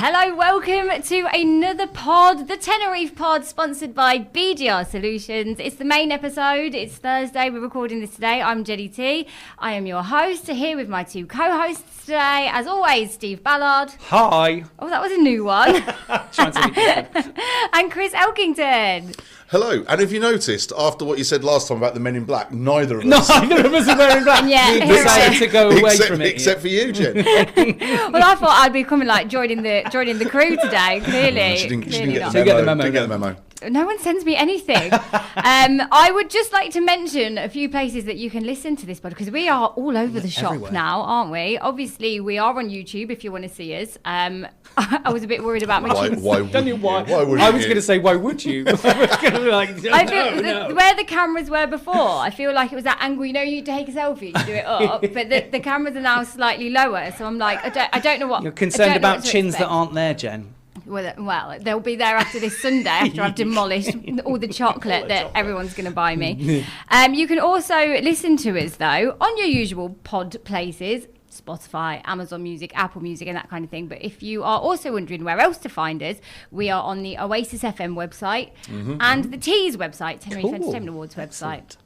Hello, welcome to another pod, the Tenerife Pod, sponsored by BGR Solutions. It's the main episode. It's Thursday. We're recording this today. I'm Jenny T. I am your host, here with my two co-hosts today. As always, Steve Ballard. Hi. Oh, that was a new one. Trying to be different. And Chris Elkington. Hello, and if you noticed, after what you said last time about the Men in Black, neither of us are wearing black. Yeah, We decided to go away from it. except for you, Jen. Well, I thought I'd be coming, joining the crew today, clearly. She didn't Clearly get not. the Didn't get the memo. memo, Didn't get the no. memo. No one sends me anything. I would just like to mention a few places that you can listen to this pod, because we are all over the shop Everywhere. now, aren't we? Obviously, we are on YouTube if you want to see us. I was a bit worried about my kids. Why would Don't you? you why? Why would I you? was going to say, why would you? I was going to be like, I feel no. where the cameras were before, I feel like it was that angle. You know, you take a selfie, you do it up, but the cameras are now slightly lower. So I'm like, I don't know what. You're I concerned don't know about what to chins expect. that aren't there, Jen. Well, they'll be there after this Sunday after I've demolished all the chocolate that everyone's going to buy me. You can also listen to us, though, on your usual pod places, Spotify, Amazon Music, Apple Music and that kind of thing. But if you are also wondering where else to find us, we are on the Oasis FM website and the Tees website, Tenerife Cool. Entertainment Awards website.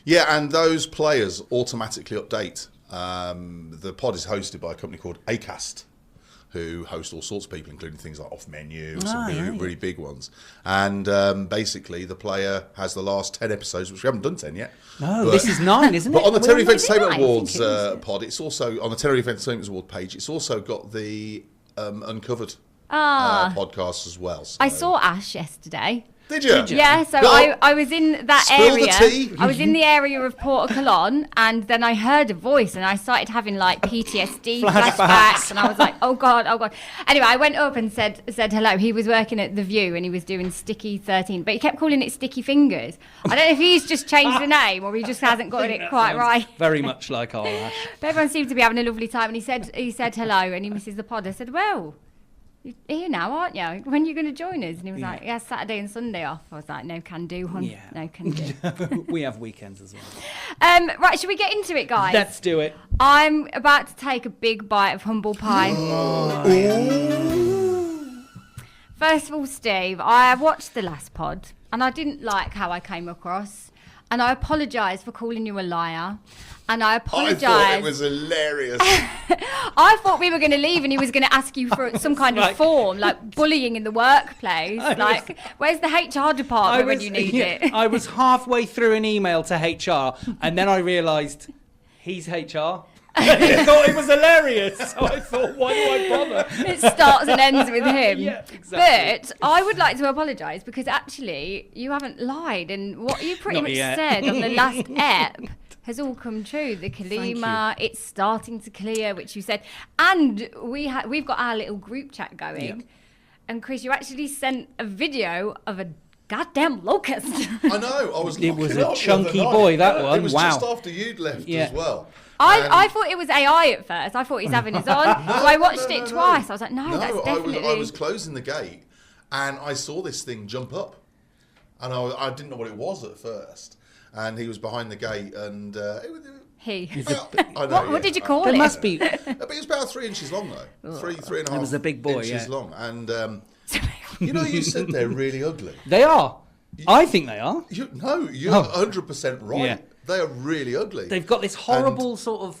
Yeah, and those players automatically update. The pod is hosted by a company called Acast, who host all sorts of people, including things like Off Menu, some really big ones. And basically, the player has the last 10 episodes, which we haven't done 10 yet. No, this is 9, isn't it? But on the Tenerife was it Entertainment 9? I Awards think it is. pod, it's also on the Tenerife Entertainment Award page. It's also got the Uncovered podcast as well. So. I saw Ash yesterday. Did you? Yeah, so Well, I was in that spill the area. tea. I was in the area of Porta Colon, and then I heard a voice, and I started having like PTSD flashbacks, and I was like, oh god. Anyway, I went up and said hello. He was working at The View, and he was doing Sticky 13, but he kept calling it Sticky Fingers. I don't know if he's just changed the name or he just hasn't got it quite right. Very much like our Ash. But everyone seemed to be having a lovely time, and he said hello, and he misses the pod. I said, well, you're here now, aren't you? When are you going to join us? And he was like, yeah, Saturday and Sunday off. I was like, no can do, hon. Yeah. No can do. We have weekends as well. Right, should we get into it, guys? Let's do it. I'm about to take a big bite of humble pie. First of all, Steve, I watched the last pod, and I didn't like how I came across. And I apologise for calling you a liar. And I apologise. I thought it was hilarious. I thought we were going to leave and he was going to ask you for some kind of form, like bullying in the workplace. Like, where's the HR department when you need it? I was halfway through an email to HR, and then I realised he's HR. I thought it was hilarious, so I thought, why do I bother? It starts and ends with him. Yeah, exactly. But I would like to apologise because actually you haven't lied, and what you pretty Not much yet. said on the last ep has all come true. The calima, it's starting to clear, which you said, and we've got our little group chat going. Yeah. And Chris, you actually sent a video of a goddamn locust. I know. I was. It was looking a up the chunky other night. boy, that one. It was Wow. just after you'd left Yeah. as well. I thought it was AI at first. I thought he's having his on. So I watched it twice. I was like, no, that's definitely. I was closing the gate, and I saw this thing jump up, and I didn't know what it was at first. And he was behind the gate, and He. I know, What did you call There it? must be. But it was about 3 inches long, though. Three and a half. was a big boy, inches yeah. long, and you said they're really ugly. They are. I think they are. You're 100% right. Yeah. They are really ugly. They've got this horrible sort of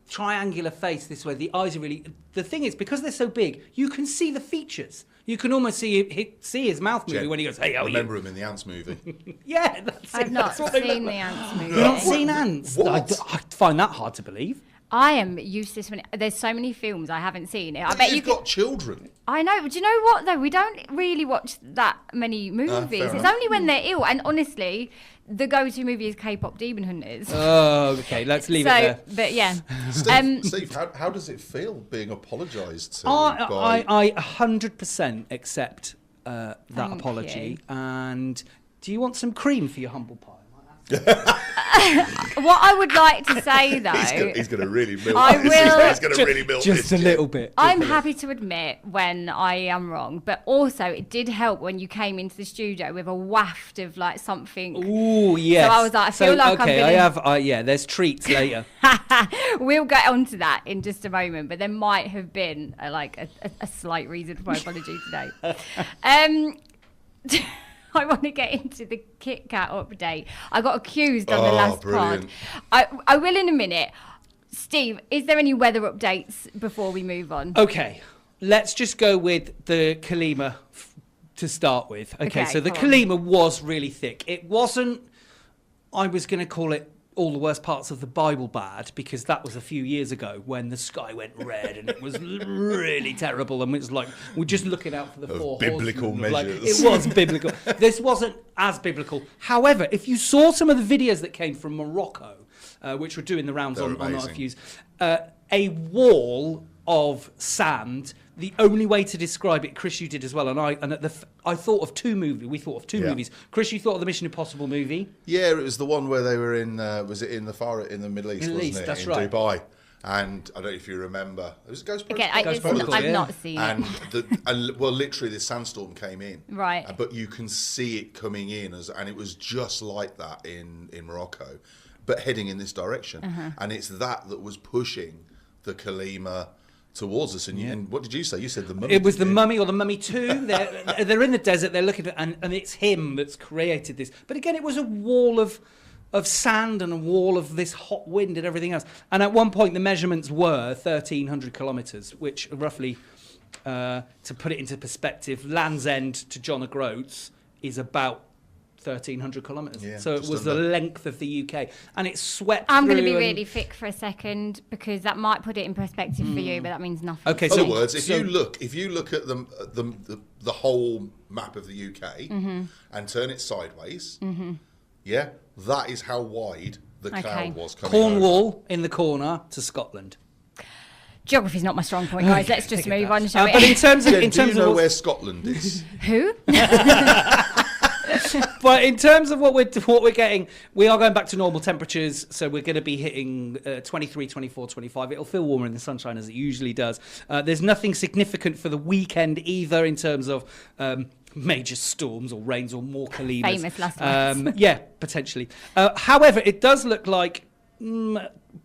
triangular face this way. The eyes are really... The thing is, because they're so big, you can see the features. You can almost see his mouth moving when he goes, hey, how are you? Remember him in the Ants movie? Yeah, that's it. I've not That's what they seen look the like. ants movie. You've not seen ants? What? I find that hard to believe. I am useless when there's so many films I haven't seen. I bet You've you got children. I know, but do you know what though? We don't really watch that many movies. fair It's enough. only when they're ill. And honestly, the go-to movie is K-pop Demon Hunters. Oh, okay, let's leave it there. But yeah, Steve, how does it feel being apologised to? I 100% accept that Thank apology. you. And do you want some cream for your humble pie? What I would like to say, though... He's going to really milk I this. will- He's going to really milk this. Just a little bit. I'm happy to admit when I am wrong, but also it did help when you came into the studio with a waft of like something. Ooh, yes. So I was like, I feel like okay, I'm gonna... yeah, there's treats later. We'll get onto that in just a moment, but there might have been a slight reason for my apology today. I want to get into the Kit Kat update. I got accused on the last brilliant. pod. I will in a minute. Steve, is there any weather updates before we move on? Okay, let's just go with the calima to start with. Okay, so the come on. calima was really thick. It wasn't, I was going to call it all the worst parts of the Bible bad, because that was a few years ago when the sky went red and it was really terrible, and it was like we're just looking out for the four biblical horsemen. measures. It was biblical. This wasn't as biblical. However, if you saw some of the videos that came from Morocco, which were doing the rounds on our views, a wall of sand. The only way to describe it, Chris, you did as well, and I thought of two movies. We thought of two movies. Chris, you thought of the Mission Impossible movie. Yeah, it was the one where they were in. Was it in the Middle East? Wasn't it? That's in right. Dubai. And I don't know if you remember. It was Ghost Okay, Protocol. I've not seen it. And well, literally, the sandstorm came in. Right. But you can see it coming in, and it was just like that in Morocco, but heading in this direction. And it's that was pushing the calima towards us. And what did you say? You said the mummy. It was the mummy or the mummy 2. They're in the desert. They're looking at, and it's him that's created this. But again, it was a wall of sand and a wall of this hot wind and everything else. And at one point, the measurements were 1,300 kilometres, which roughly, to put it into perspective, Land's End to John O'Groats is about 1,300 kilometres. Yeah, so it was the length of the UK. And it swept I'm going to be through really thick for a second, because that might put it in perspective for you, but that means nothing. Okay, In other words, if you look at the whole map of the UK and turn it sideways, yeah, that is how wide the cloud was coming Cornwall over. in the corner to Scotland. Geography's not my strong point, guys. Let's just move on, shall we? But in terms of, Do you know where Scotland is? Who? But in terms of what we're getting, we are going back to normal temperatures. So we're going to be hitting 23, 24, 25. It'll feel warmer in the sunshine as it usually does. There's nothing significant for the weekend either in terms of major storms or rains or more calimas. Famous last words. Yeah, potentially. However, it does look like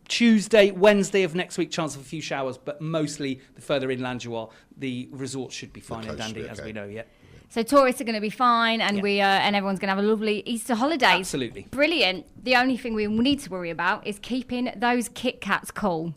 Tuesday, Wednesday of next week, chance of a few showers, but mostly the further inland you are, the resorts should be fine and dandy, as we know, yeah. So tourists are going to be fine, and and everyone's going to have a lovely Easter holidays. Absolutely. Brilliant. The only thing we need to worry about is keeping those Kit Kats cool.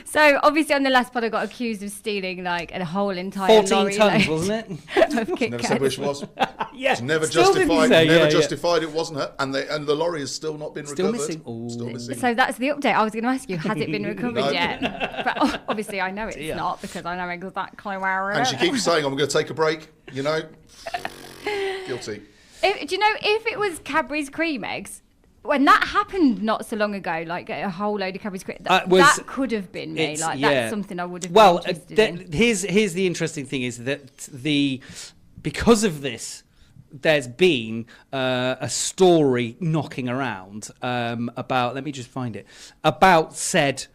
So obviously on the last pod I got accused of stealing like a whole entire 14 lorry tons, load wasn't it? of Kit Never Kats. said which was. Yeah. It's never Still didn't justified. say, Never yeah. justified. It wasn't her, and the lorry has still not been Still recovered. missing. Ooh. Still missing. So that's the update. I was going to ask you, has it been recovered No. yet? But obviously I know it's Dear. not, because I know exactly where it And is. she keeps saying, "I'm going to take a break." You know, guilty. Do you know, if it was Cadbury's cream eggs, when that happened not so long ago, like a whole load of Cadbury's cream, that could have been me. Like that's something I would have been interested in. Here's the interesting thing is that because of this, there's been a story knocking around about. Let me just find it about said.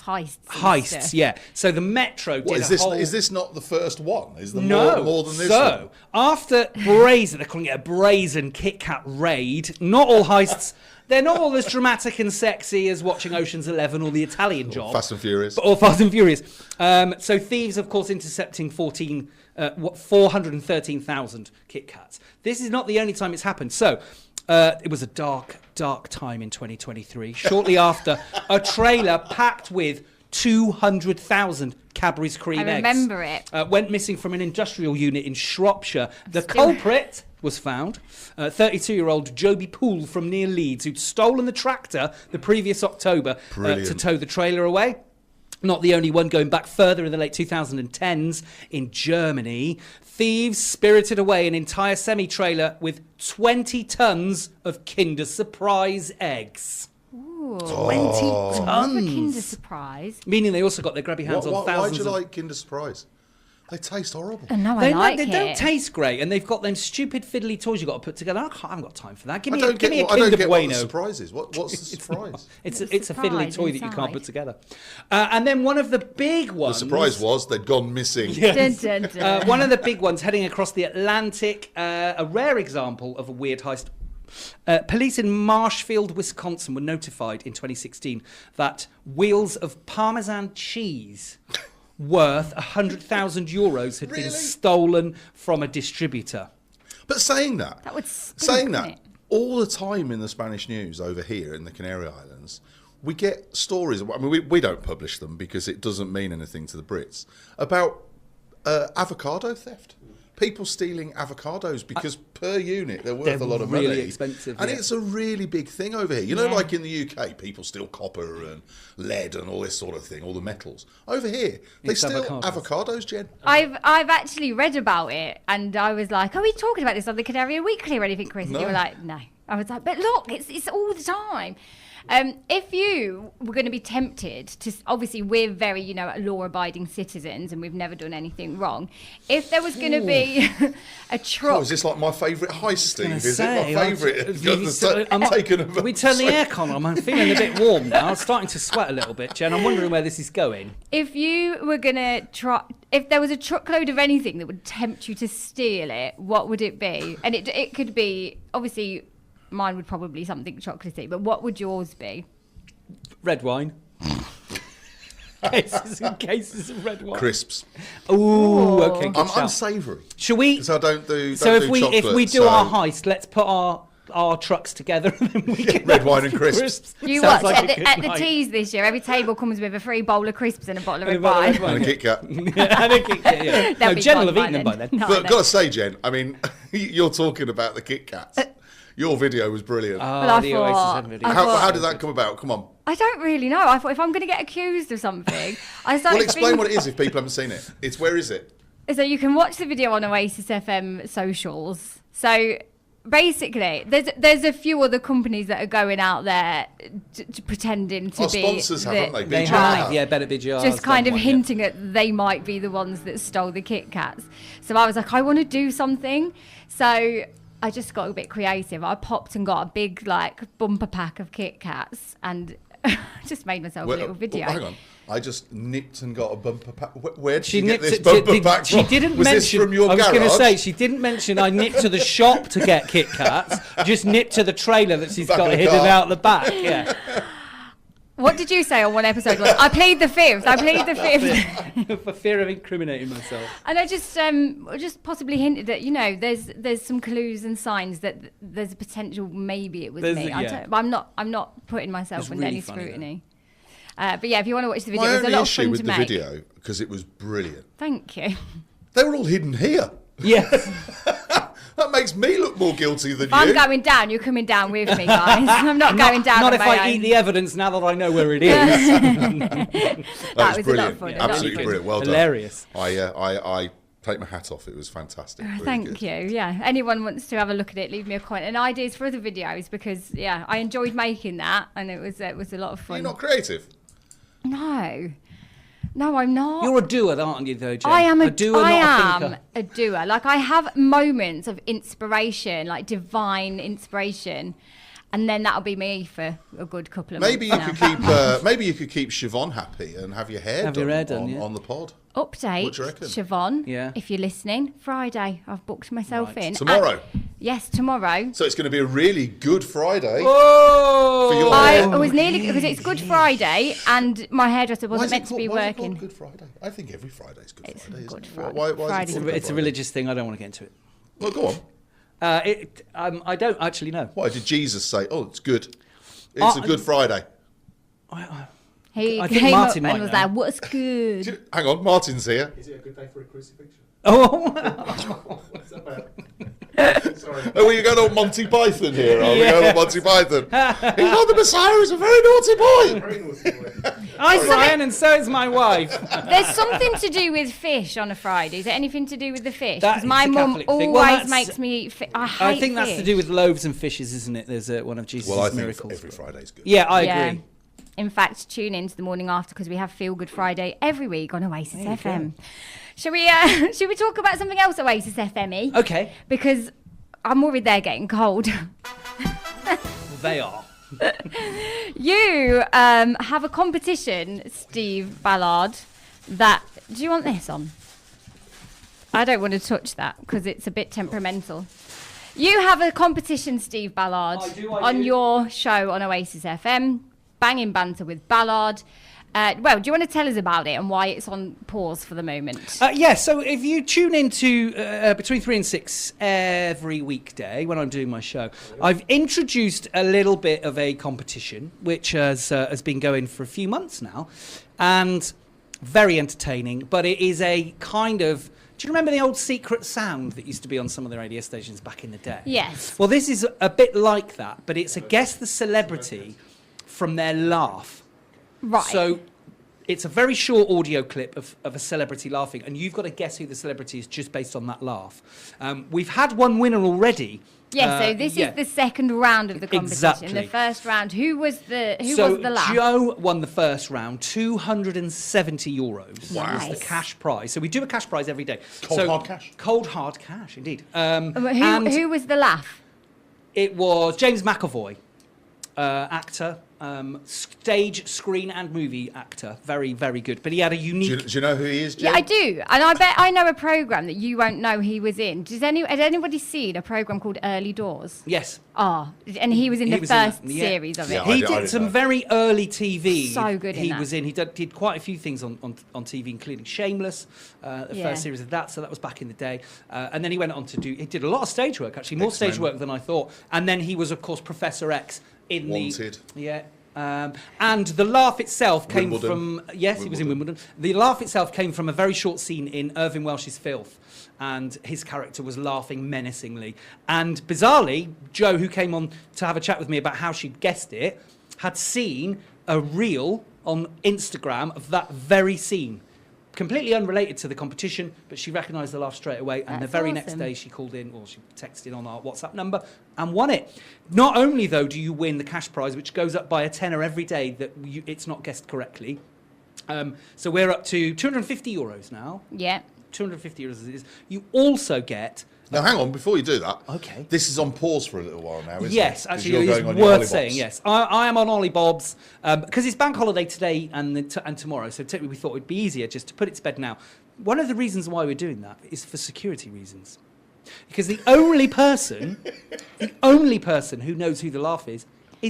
Heists, yeah. So the Metro did Is this not the first one? Is there more than this one? So after brazen, they're calling it a brazen Kit Kat raid. Not all heists. They're not all as dramatic and sexy as watching Ocean's 11 or The Italian Job. Fast and Furious. Or Fast and Furious. So thieves, of course, intercepting 413,000 Kit Kats. This is not the only time it's happened. So it was a dark time in 2023. Shortly after, a trailer packed with 200,000 Cadbury's cream eggs. I remember it. Went missing from an industrial unit in Shropshire. The culprit was found, 32-year-old Joby Poole from near Leeds, who'd stolen the tractor the previous October to tow the trailer away. Not the only one. Going back further in the late 2010s in Germany, thieves spirited away an entire semi-trailer with 20 tons of Kinder Surprise eggs. Ooh. 20 Another tons. Kinder Surprise. Meaning they also got their grabby hands on Why thousands do you of... like Kinder Surprise? They taste horrible. No, They I like they it. don't taste great, and they've got them stupid fiddly toys you've got to put together. I haven't got time for that. Give me a I don't Kinder get what the Bueno. surprise is. What's the surprise? It's a What's the fiddly surprise toy that you can't inside? put together. And then one of the big The ones. surprise was they'd gone missing. Dun, dun, dun. One of the big ones heading across the Atlantic, a rare example of a weird heist. Police in Marshfield, Wisconsin were notified in 2016 that wheels of Parmesan cheese worth €100,000 had been Really? stolen from a distributor. But saying that, That would stink, saying wouldn't that, it? all the time in the Spanish news over here in the Canary Islands, we get stories. I mean, we don't publish them because it doesn't mean anything to the Brits about avocado theft. People stealing avocados because per unit they're worth a lot of really money. expensive, And yeah. it's a really big thing over here. You know, Yeah. like in the UK, people steal copper and lead and all this sort of thing, all the metals. Over here, they It's steal avocados. avocados, Jen. I've actually read about it, and I was like, "Are we talking about this on the Canary Weekly or anything, Chris?" And No. you were like, "No." I was like, "But look, it's all the time." If you were going to be tempted to, obviously we're very, law-abiding citizens, and we've never done anything wrong. If there was going to be a truck, Oh, is this like my favourite heist, Steve? gonna Is say, it my favourite? we turn the aircon on. I'm feeling a bit warm now. I'm starting to sweat a little bit, Jen. I'm wondering where this is going. if you were going to try, if there was a truckload of anything that would tempt you to steal it, what would it be? And it could be, obviously, mine would probably something chocolatey, but what would yours be? Red wine. cases of red wine. Crisps. Ooh, okay. Good I'm shout. unsavoury Shall we? because I don't do. So if do we chocolate, do so our heist, let's put our trucks together and then we can red have wine and the crisps. You Sounds watch like a at good the night. teas this year, every table comes with a free bowl of crisps and a bottle of And red a bottle of wine. red And a Kit Kat. Yeah, I think yeah. They'll No, be Jen will gone have eaten them by then. No, I But know. gotta say, Jen, I mean, you're talking about the Kit Kats. Your video was brilliant. Well, I the thought- Oasis video. I how, thought- how did that come about? Come on. I don't really know. I thought if I'm going to get accused of something, I started Well, explain thinking- what it is if people haven't seen it. It's where is it? So you can watch the video on Oasis FM socials. So basically, there's a few other companies that are going out there pretending to Our be sponsors, haven't they? They BGR. have, yeah, better BGR. just kind of hinting at they might be the ones that stole the Kit Kats. So I was like, I want to do something. So I just got a bit creative. I popped and got a big bumper pack of Kit Kats and just made myself a little video. Hang on. I just nipped and got a bumper pack. Where did She you get nipped this it. bumper pack She from? didn't was mention. this from your I was garage? going to say she didn't mention. I nipped to the shop to get Kit Kats. Just nipped to the trailer that she's Back got of the hidden car. out the back. Yeah. What did you say on one episode? I plead the fifth. I plead the fifth. For fear of incriminating myself. And I just possibly hinted that there's some clues and signs that there's a potential maybe it was There's me. a- yeah. But I'm not putting myself It's under really any funny, scrutiny. But yeah, if you want to watch the video, My it was a only lot of issue fun with to the make. video, because it was brilliant, Thank you. they were all hidden here. Yes. That makes me look more guilty than If I'm you. going down, you're coming down with me, guys. I'm not going down. Not on if my I own. eat the evidence now that I know where it is. That was was a lot brilliant. of fun. Yeah, Absolutely really brilliant. Well Hilarious. done. I take my hat off. It was fantastic. Really Thank good. you. Yeah. Anyone wants to have a look at it, leave me a comment and ideas for other videos because I enjoyed making that and it was a lot of fun. You're not creative. No, I'm not. You're a doer, aren't you, though, Jen? I am a doer, I not a am thinker. a doer. Like I have moments of inspiration, like divine inspiration, and then that'll be me for a good couple of Maybe you months could keep. Maybe you could keep Siobhan happy and have your hair Have done, your hair done, yeah. on the pod. Update, What do you reckon? Siobhan. Yeah. If you're listening, Friday. I've booked myself Right. in. Tomorrow? Yes, tomorrow. So it's going to be a really good Friday. Oh! For your I hair. was nearly because it's Good Friday and my hairdresser Why wasn't is it meant to be called- why is it called working. Good Friday. I think every Friday is Good It's Friday. Good isn't Friday. It? Why is Friday's it called It's a Good religious thing. I don't want to get into it. Friday? Well, go on. I don't actually know. Why did Jesus say? Oh, it's good. It's a Good Friday. He I think came Martin up might and was know. like, "What's good?" Hang on, Martin's here. Is it a good day for a crucifixion? Oh, What's that about? Sorry. Oh, well, you're going on Monty Python here, are we? Going on Monty Python. He's not the Messiah, he's a very naughty boy. Very naughty boy. I'm Brian, and so is my wife. There's something to do with fish on a Friday. Is there anything to do with the fish? That Because is my a mum Catholic thing. always Well, that's- makes me eat fish. I hate I think that's to fish. do with loaves and fishes, isn't it? There's one of Jesus' Well, I think miracles. every Friday's good. Yeah, I Yeah. agree. In fact, tune in to the morning after because we have Feel Good Friday every week on Oasis FM. Should we talk about something else, Oasis FME? Okay. Because I'm worried they're getting cold. Well, they are. You have a competition, Steve Ballard, that... Do you want this on? I don't want to touch that because it's a bit temperamental. You have a competition, Steve Ballard, on your show on Oasis FM, Banging Banter with Ballard. Well, do you want to tell us about it and why it's on pause for the moment? Yeah, so if you tune into between 3 and 6 every weekday when I'm doing my show, I've introduced a little bit of a competition which has been going for a few months now, and very entertaining, but it is a kind of... Do you remember the old secret sound that used to be on some of the radio stations back in the day? Yes. Well, this is a bit like that, but it's a guess the celebrity from their laugh. Right. So it's a very short audio clip of a celebrity laughing, and you've got to guess who the celebrity is just based on that laugh. We've had one winner already. Yeah, so this is the second round of the competition. Exactly. The first round, who was the laugh? Joe won the first round, €270 Wow. was the cash prize. So we do a cash prize every day. Hard cash? Cold hard cash, indeed. Who was the laugh? It was James McAvoy, actor, stage, screen and movie actor. Very, very good. But he had a unique... Do you know who he is, Jim? Yeah, I do. And I bet I know a programme that you won't know he was in. Has anybody seen a programme called Early Doors? Yes. Oh, and he was in the first series of it. Yeah, He I did some know. very early TV. So good in He that. was in. He did quite a few things on TV, including Shameless, the Yeah. first series of that. So that was back in the day. And then he went on to do... He did a lot of stage work, actually, more X-Men. stage work than I thought. And then he was, of course, Professor X in Wanted. Yeah. And the laugh itself came Wimbledon. from... Yes, he was in Wimbledon. The laugh itself came from a very short scene in Irving Welsh's Filth. And his character was laughing menacingly. And bizarrely, Jo, who came on to have a chat with me about how she'd guessed it, had seen a reel on Instagram of that very scene. Completely unrelated to the competition, but she recognised the laugh straight away. And the That's very next awesome. day she called in, or she texted on our WhatsApp number and won it. Not only, though, do you win the cash prize, which goes up by a tenner every day that it's not guessed correctly. So we're up to €250 now. Yeah. €250 it is. You also get... Now, hang on, before you do that. Okay. This is on pause for a little while now, isn't it? Yes, 'Cause actually, you're it's going on your worth Ollie saying, Bobs. yes. I am on Ollie Bob's because it's bank holiday today and tomorrow, so we thought it would be easier just to put it to bed now. One of the reasons why we're doing that is for security reasons. Because the only person who knows who the laugh is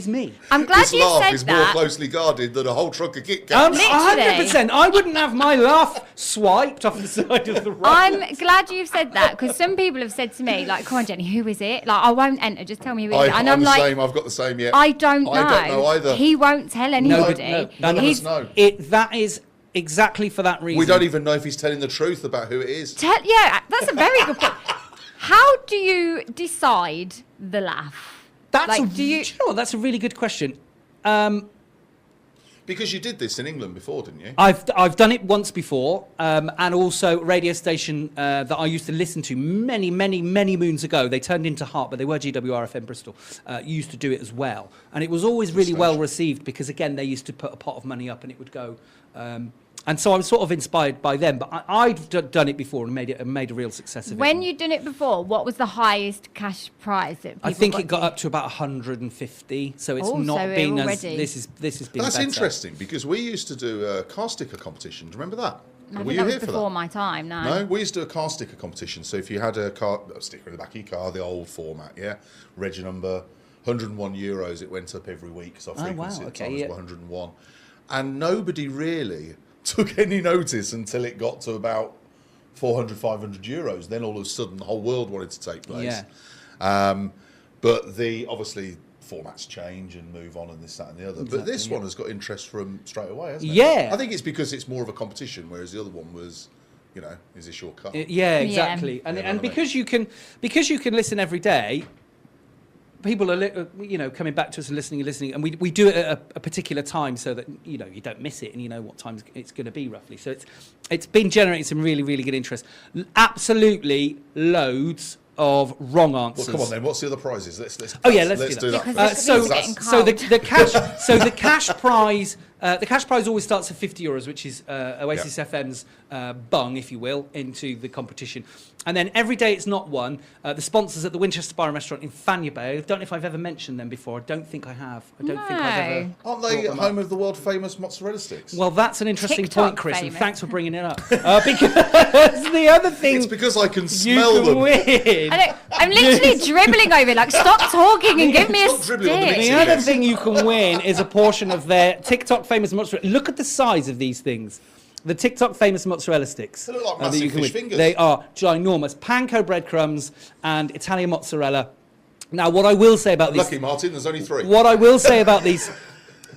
me. I'm glad This you laugh said is more that. closely guarded than a whole truck of Kit Kats. Literally. 100%. I wouldn't have my laugh swiped off the side of the road. I'm glad you've said that because some people have said to me, like, come on, Jenny, who is it? Like, I won't enter, just tell me who it is. And I'm I'm the like, same. I've got the same, yeah. I don't know. I don't know either. He won't tell anybody. No. None of He's- us know. That is exactly for that reason. We don't even know if he's telling the truth about who it is. Yeah, that's a very good point. How do you decide the laugh? Do you know what? That's a really good question. Because you did this in England before, didn't you? I've done it once before, and also a radio station that I used to listen to many moons ago. They turned into Heart, but they were GWR-FM Bristol. Used to do it as well, and it was always really well received because again they used to put a pot of money up and it would go. And so I was sort of inspired by them, but I'd done it before and made a real success of it. When you'd done it before, what was the highest cash prize that people I think it got to? up to about 150, so it's Oh, not so been as already. this has been. That's better. interesting because we used to do a car sticker competition. Do you remember that? I Were think you that was here for before that? my time. No, we used to do a car sticker competition. So if you had a sticker in the back of your car, the old format, yeah, reg number, €101, it went up every week. So frequency at the time was 101. And nobody really took any notice until it got to about €400, €500. Then all of a sudden the whole world wanted to take place. Yeah. But obviously formats change and move on and this, that and the other. But this one has got interest from straight away, hasn't it? Yeah. I think it's because it's more of a competition, whereas the other one was, is this your car? Yeah, exactly. And You know and what I because you can listen every day, people are coming back to us and listening, and we do it at a particular time so that you don't miss it and you know what time it's going to be roughly. So it's been generating some really good interest. Absolutely loads of wrong Well, answers. come on then. What's the other prizes? Let's let's do do that. Because first. this is getting So the cash prize The cash prize always starts at €50, which is Oasis FM's bung, if you will, into the competition. And then every day it's not won. The sponsors at the Winchester Bar and Restaurant in Fanya Bay. I don't know if I've ever mentioned them before. I don't think I have. I don't think I've ever. Aren't they home of the world famous mozzarella sticks? Well, that's an interesting TikTok point, Chris, famous. and thanks for bringing it up. Because the other thing It's because I can you smell can them. win. I'm literally dribbling over it. Like, stop talking and give me a Stop dribbling on the stick. mixer. The other Yes. thing you can win is a portion of their TikTok famous mozzarella. Look at the size of these things. The TikTok famous mozzarella sticks. They look like that massive you can fish win. fingers. They are ginormous. Panko breadcrumbs and Italian mozzarella. Now, what I will say about these... Lucky, Martin, there's only 3. What I will say about these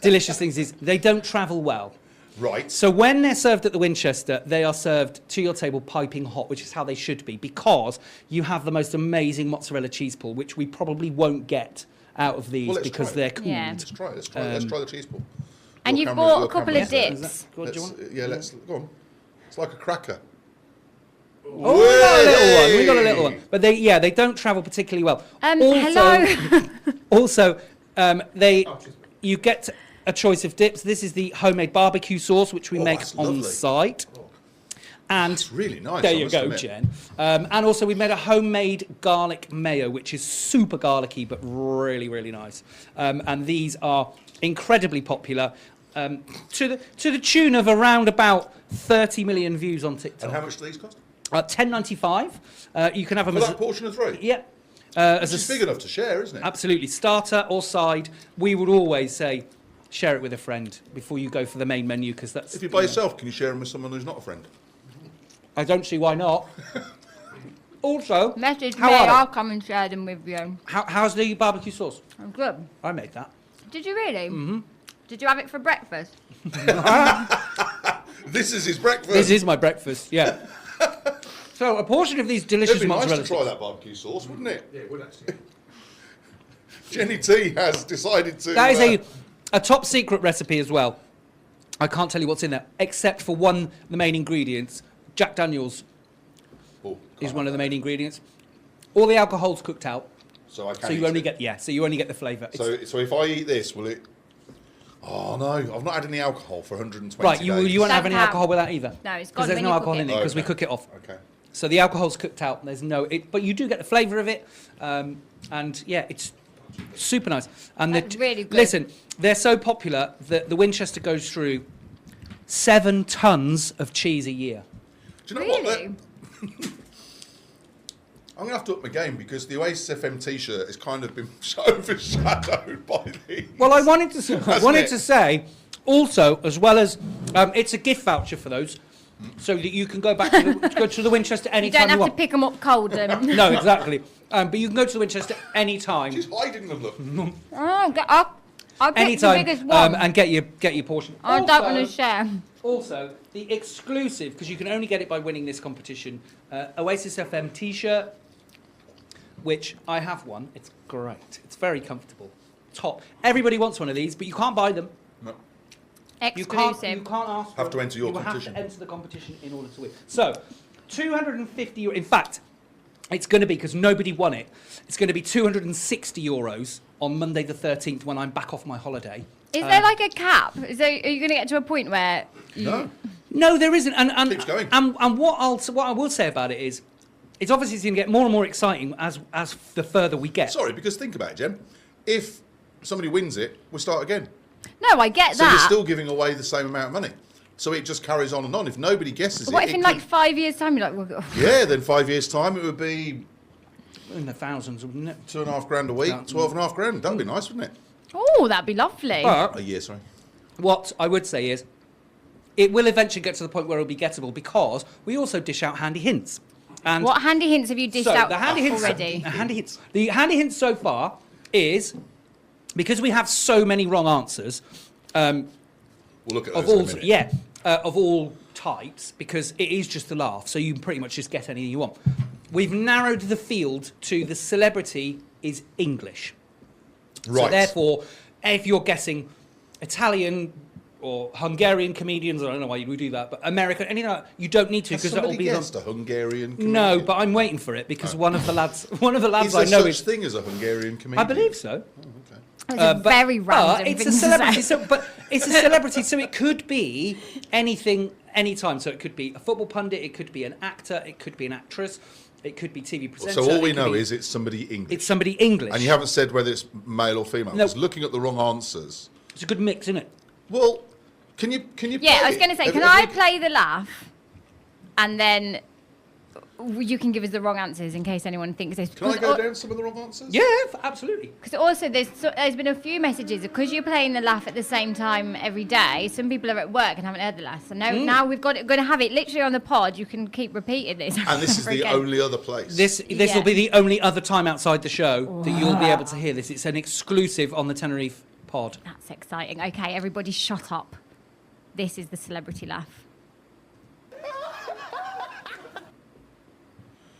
delicious things is they don't travel well. Right. So when they're served at the Winchester, they are served to your table piping hot, which is how they should be, because you have the most amazing mozzarella cheese pull, which we probably won't get out of these Well, let's because try they're it. cooled. Yeah. Let's try it. Let's try the cheese ball. And Your you've camera- bought your a couple camera's of there. dips. Go on, do you want? Let's go on. It's like a cracker. Oh, we got a little one. We got a little one. But they don't travel particularly well. Hello. Also, you get a choice of dips. This is the homemade barbecue sauce, which we make that's on lovely. site. And It's really nice. there I you must go, admit. Jen. And also we made a homemade garlic mayo, which is super garlicky, but really, really nice. And these are incredibly popular. To the tune of around about 30 million views on TikTok. And how much do these cost? $10.95. You can have them For as that portion of 3? yeah. Which is big enough to share, isn't it? Absolutely. Starter or side. We would always say share it with a friend before you go for the main menu, because that's... If you're by yourself, can you share them with someone who's not a friend? I don't see why not. Also, Message me, how are they? I'll come and share them with you. How's the barbecue sauce? Good. I made that. Did you really? Mm-hmm. Did you have it for breakfast? This is his breakfast. This is my breakfast, yeah. So a portion of these delicious It'd be nice mozzarella to try sticks. that barbecue sauce, wouldn't it? Yeah, it would actually. Jenny T has decided to... That is a top secret recipe as well. I can't tell you what's in there, except for the main ingredients. Jack Daniels is one of the main ingredients. All the alcohol's cooked out, So I can so you eat only it. get the flavour. So if I eat this, will it... Oh, no, I've not had any alcohol for 120 Right, days. you won't have any Don't have- alcohol with that either. No, it's because gone there's when no you alcohol cook in it. it because we Okay. cook it off. Okay. So the alcohol's cooked out. There's but you do get the flavour of it, and yeah, it's super nice. And That's really good. Listen, they're so popular that the Winchester goes through 7 tons of cheese a year. Do you know what? Really? I'm going to have to up my game because the Oasis FM T-shirt has kind of been overshadowed by these. Well, I wanted it? to say also, as well as it's a gift voucher for those, so that you can go back to the Winchester You anytime don't you have to want. pick them up cold. No, exactly. But you can go to the Winchester anytime. She's hiding them, look. I'll pick the Anytime, biggest one. and get your portion. I don't Also- want to share. Also, the exclusive, because you can only get it by winning this competition, Oasis FM T-shirt, which I have one. It's great. It's very comfortable. Top. Everybody wants one of these, but you can't buy them. No. You can't Exclusive. ask. Have to enter your you competition. have to enter the competition in order to win. So, 250. In fact, it's going to be, because nobody won it. It's going to be €260 on Monday the 13th when I'm back off my holiday. Is there like a cap? Are you going to get to a point where... No. No, there isn't. And Keeps going. And what I will say about it is, it's obviously going to get more and more exciting as the further we get. Sorry, because think about it, Jen. If somebody wins it, we start again. No, I get So you're that. still giving away the same amount of money. So it just carries on and on. If nobody guesses What it, if it in could- like 5 years' time you're like, well, Yeah, then 5 years' time it would be In the thousands, wouldn't it? $2,500 a week, Yeah. $12,500. That'd be nice, wouldn't it? oh, that'd be lovely. But A year, sorry. what I would say is, it will eventually get to the point where it'll be gettable, because we also dish out handy hints. And What handy hints have you dished so out the handy hints, already? The handy hints so far is, because we have so many wrong answers, We'll look at of those in all a minute. of all types, because it is just a laugh, so you can pretty much just get anything you want. We've narrowed the field to the celebrity is English. Right. So therefore, if you're guessing Italian or Hungarian comedians, I don't know why you would do that, but American, anything like that, you don't need to, Has because that'll somebody be guessed a Hungarian comedian? No, but I'm waiting for it, because one of the lads Is I there know such is. thing as a Hungarian comedian? I believe so. Oh, okay. That's a very random it's thing a to celebrity. say. But it's a celebrity, so it could be anything, anytime. So it could be a football pundit, it could be an actor, it could be an actress, it could be TV presenter. So all we know is it's somebody English. It's somebody English. And you haven't said whether it's male or female. No. I was looking at the wrong answers. It's a good mix, isn't it? Well, can you Yeah, play I was going to say, can I play the laugh, and then you can give us the wrong answers in case anyone thinks this. Can I go down some of the wrong answers? Yeah, absolutely. Because also there's been a few messages because you're playing the laugh at the same time every day. Some people are at work and haven't heard the laugh, so now we've got going to have it literally on the pod. You can keep repeating this. And this is the only other place. This will be the only other time outside the show that you'll be able to hear this. It's an exclusive on the Tenerife Pod. That's exciting. Okay, everybody, shut up. This is the celebrity laugh.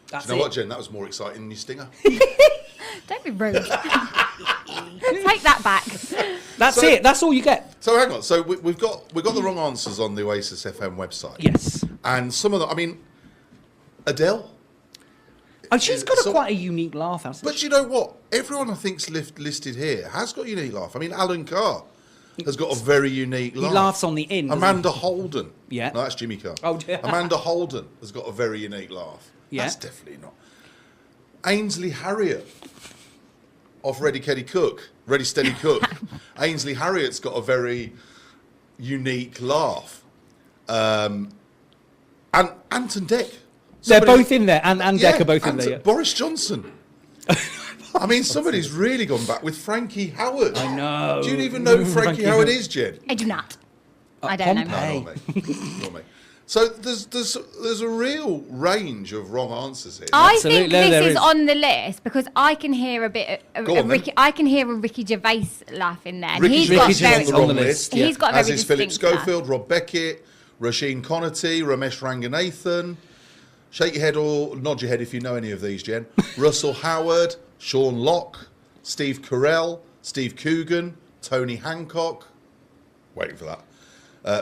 That's Do you know it. what, Jen? That was more exciting than your stinger. Don't be rude. Take that back. That's it. That's all you get. So hang on. So we've got the wrong answers on the Oasis FM website. Yes. And some of them. I mean, Adele. Oh, she's got quite a unique laugh, hasn't But she? you know what? Everyone I think's listed here has got a unique laugh. I mean, Alan Carr has got a very unique laugh. He laughs on the in. doesn't he? Amanda Holden. Yeah. No, that's Jimmy Carr. Oh, yeah. Amanda Holden has got a very unique laugh. Yeah. That's definitely not. Ainsley Harriott off Ready Steady Cook. Ainsley Harriott's got a very unique laugh. And Anton Deck. They're both in there, and Deck are both in there. Yeah. Boris Johnson. I mean, somebody's really gone back with Frankie Howard. I know. Do you even know who Frankie Howard is, Jen? I do not. I don't know. Pompeii. No, not me. So there's a real range of wrong answers here. I Absolutely. think No, there this is is. on the list because I can hear a bit of Go on, then. Ricky. I can hear a Ricky Gervais laugh in there. And Ricky he's Gervais got is very, on the wrong list. He's got a As very is Philip distinct laugh. Schofield, Rob Beckett, Rasheen Connerty, Ramesh Ranganathan. Shake your head or nod your head if you know any of these, Jen. Russell Howard, Sean Locke, Steve Carell, Steve Coogan, Tony Hancock. Waiting for that.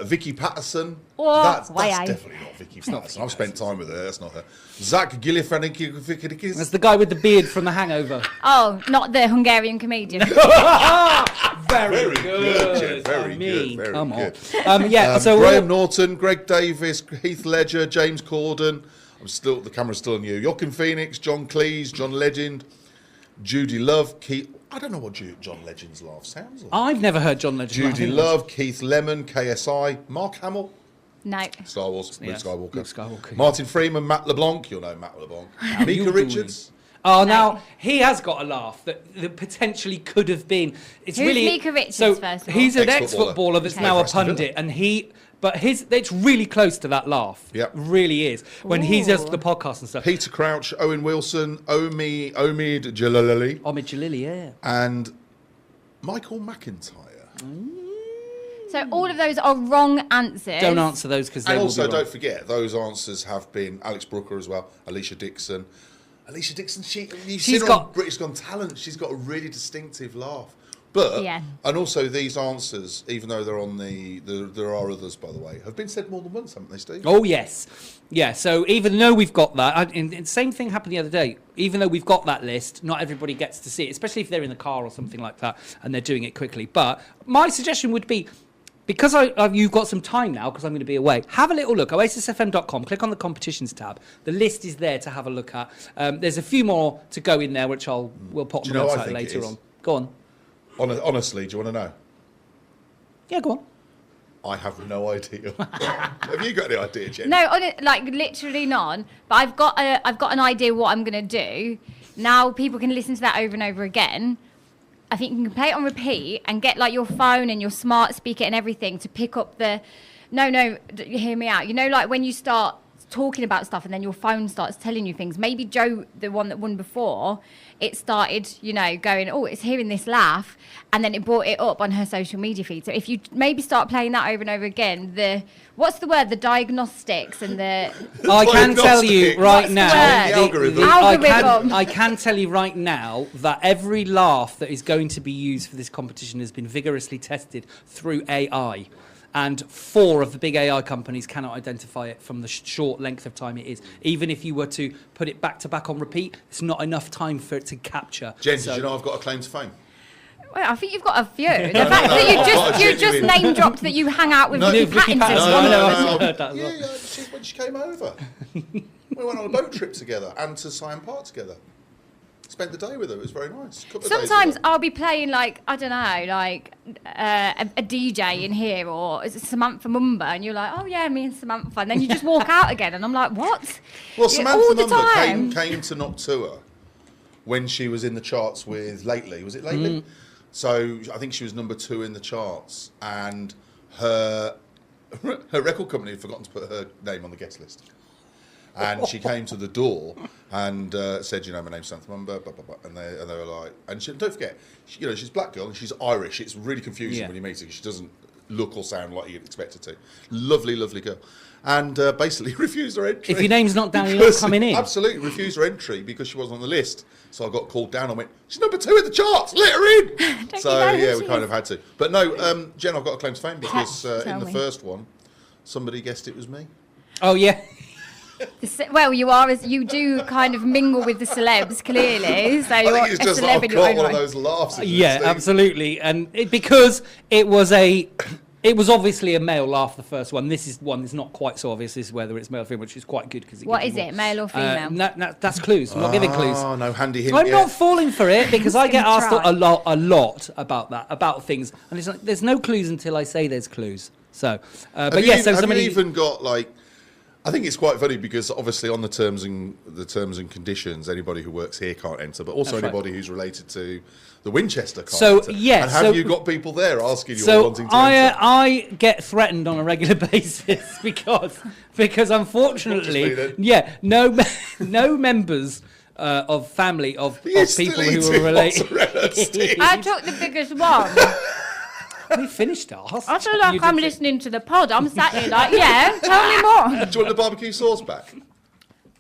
Vicky Patterson. Oh, That's way out. definitely not Vicky Patterson. I've spent time with her. That's not her. Zach Galifianakis. That's the guy with the beard from The Hangover. Oh, not the Hungarian comedian. Very good, Jen. Very good. Very Come good. on. So Graham Norton, Greg Davis, Heath Ledger, James Corden. The camera's still on you. Joaquin Phoenix, John Cleese, John Legend, Judy Love, Keith. I don't know what John Legend's laugh sounds like. I've never heard John Legend. Judy Love, Keith Lemon, KSI, Mark Hamill, No. Star Wars, Luke Yes, Skywalker. Luke Skywalker. Martin Freeman, Matt LeBlanc. You'll know Matt LeBlanc. you Mika doing? Richards. Oh, now he has got a laugh that potentially could have been. It's Who's really Mika Richards, so first of all? he's an Ex-footballer. ex-footballer that's Okay. now a Aston Villa. pundit, and it's really close to that laugh. Yep. Really is when he does Ooh. the podcast and stuff. Peter Crouch, Owen Wilson, Omid Jalali, Omid Jalili, yeah. and Michael McIntyre. So all of those are wrong answers. Don't answer those because they And will also, be wrong. don't forget, those answers have been Alex Brooker as well, Alicia Dixon. Alicia Dixon, you've seen her on British Got Talent. She's got a really distinctive laugh. But, Yeah. and also these answers, even though they're on there are others, by the way, have been said more than once, haven't they, Steve? Oh yes, yeah. So even though we've got that, and same thing happened the other day. Even though we've got that list, not everybody gets to see it, especially if they're in the car or something like that, and they're doing it quickly. But my suggestion would be, because you've got some time now, because I'm going to be away, have a little look, oasisfm.com, click on the competitions tab. The list is there to have a look at. There's a few more to go in there, which we'll put on the website later on. Go on. Honestly, do you want to know? Yeah, go on. I have no idea. Have you got any idea, Jen? No, literally none. But I've got an idea what I'm gonna do. Now people can listen to that over and over again. I think you can play it on repeat and get like your phone and your smart speaker and everything to pick up the. Hear me out. You know, like when you start talking about stuff and then your phone starts telling you things. Maybe Joe, the one that won before, it started, going, oh, it's hearing this laugh, and then it brought it up on her social media feed. So if you maybe start playing that over and over again, the diagnostics and the... I can tell you right What's the now... word? The algorithm. Algorithm. I can tell you right now that every laugh that is going to be used for this competition has been vigorously tested through AI. And 4 of the big AI companies cannot identify it from the short length of time it is. Even if you were to put it back to back on repeat, it's not enough time for it to capture. Jen, did you know I've got a claim to fame? Well, I think you've got a few. The fact that you just name dropped that you hang out with Vicky Pattinson. When she came over. We went on a boat trip together and to Syon Park together. Spent the day with her. It was very nice. Sometimes I'll be playing like, I don't know, like a DJ in here or Samantha Mumba, and you're like, oh yeah, me and Samantha, and then you just walk out again, and I'm like, what? Well, Samantha Mumba came to Knock Tour when she was in the charts with Lately. Was it Lately? So I think she was number 2 in the charts, and her record company had forgotten to put her name on the guest list. And she came to the door and said, you know, my name's Samantha Mumba, blah, blah, blah. And they were like, and don't forget, she's a black girl and she's Irish. It's really confusing when you meet her. She doesn't look or sound like you'd expect her to. Lovely, lovely girl. And basically refused her entry. If your name's not down, you're not coming in. Absolutely, refused her entry because she wasn't on the list. So I got called down and went, she's number 2 in the charts, let her in. So yeah, we kind of had to. But no, Jen, I've got a claim to fame because in the first one, somebody guessed it was me. Oh, yeah. Well, you do kind of mingle with the celebs, clearly. So you're I think it's just like I've got one of those laughs. Yeah, absolutely. And because it was obviously a male laugh, the first one. This is one that's not quite so obvious. This is whether it's male or female, which is quite good. What is it, male or female? That's clues. I'm not giving clues. Oh, no handy hint. I'm not falling for it because I get asked a lot about that, about things. And it's like, there's no clues until I say there's clues. So, but yes, have you even got like... I think it's quite funny because obviously on the terms and conditions, anybody who works here can't enter, but also anybody who's related to the Winchester can't enter. Yeah, and have you got people there asking you or wanting to enter? I get threatened on a regular basis because unfortunately, no members of family of people who are related. I took the biggest one. We finished ours. I feel like I'm listening to the pod. I'm sat here like, tell me more. Do you want the barbecue sauce back?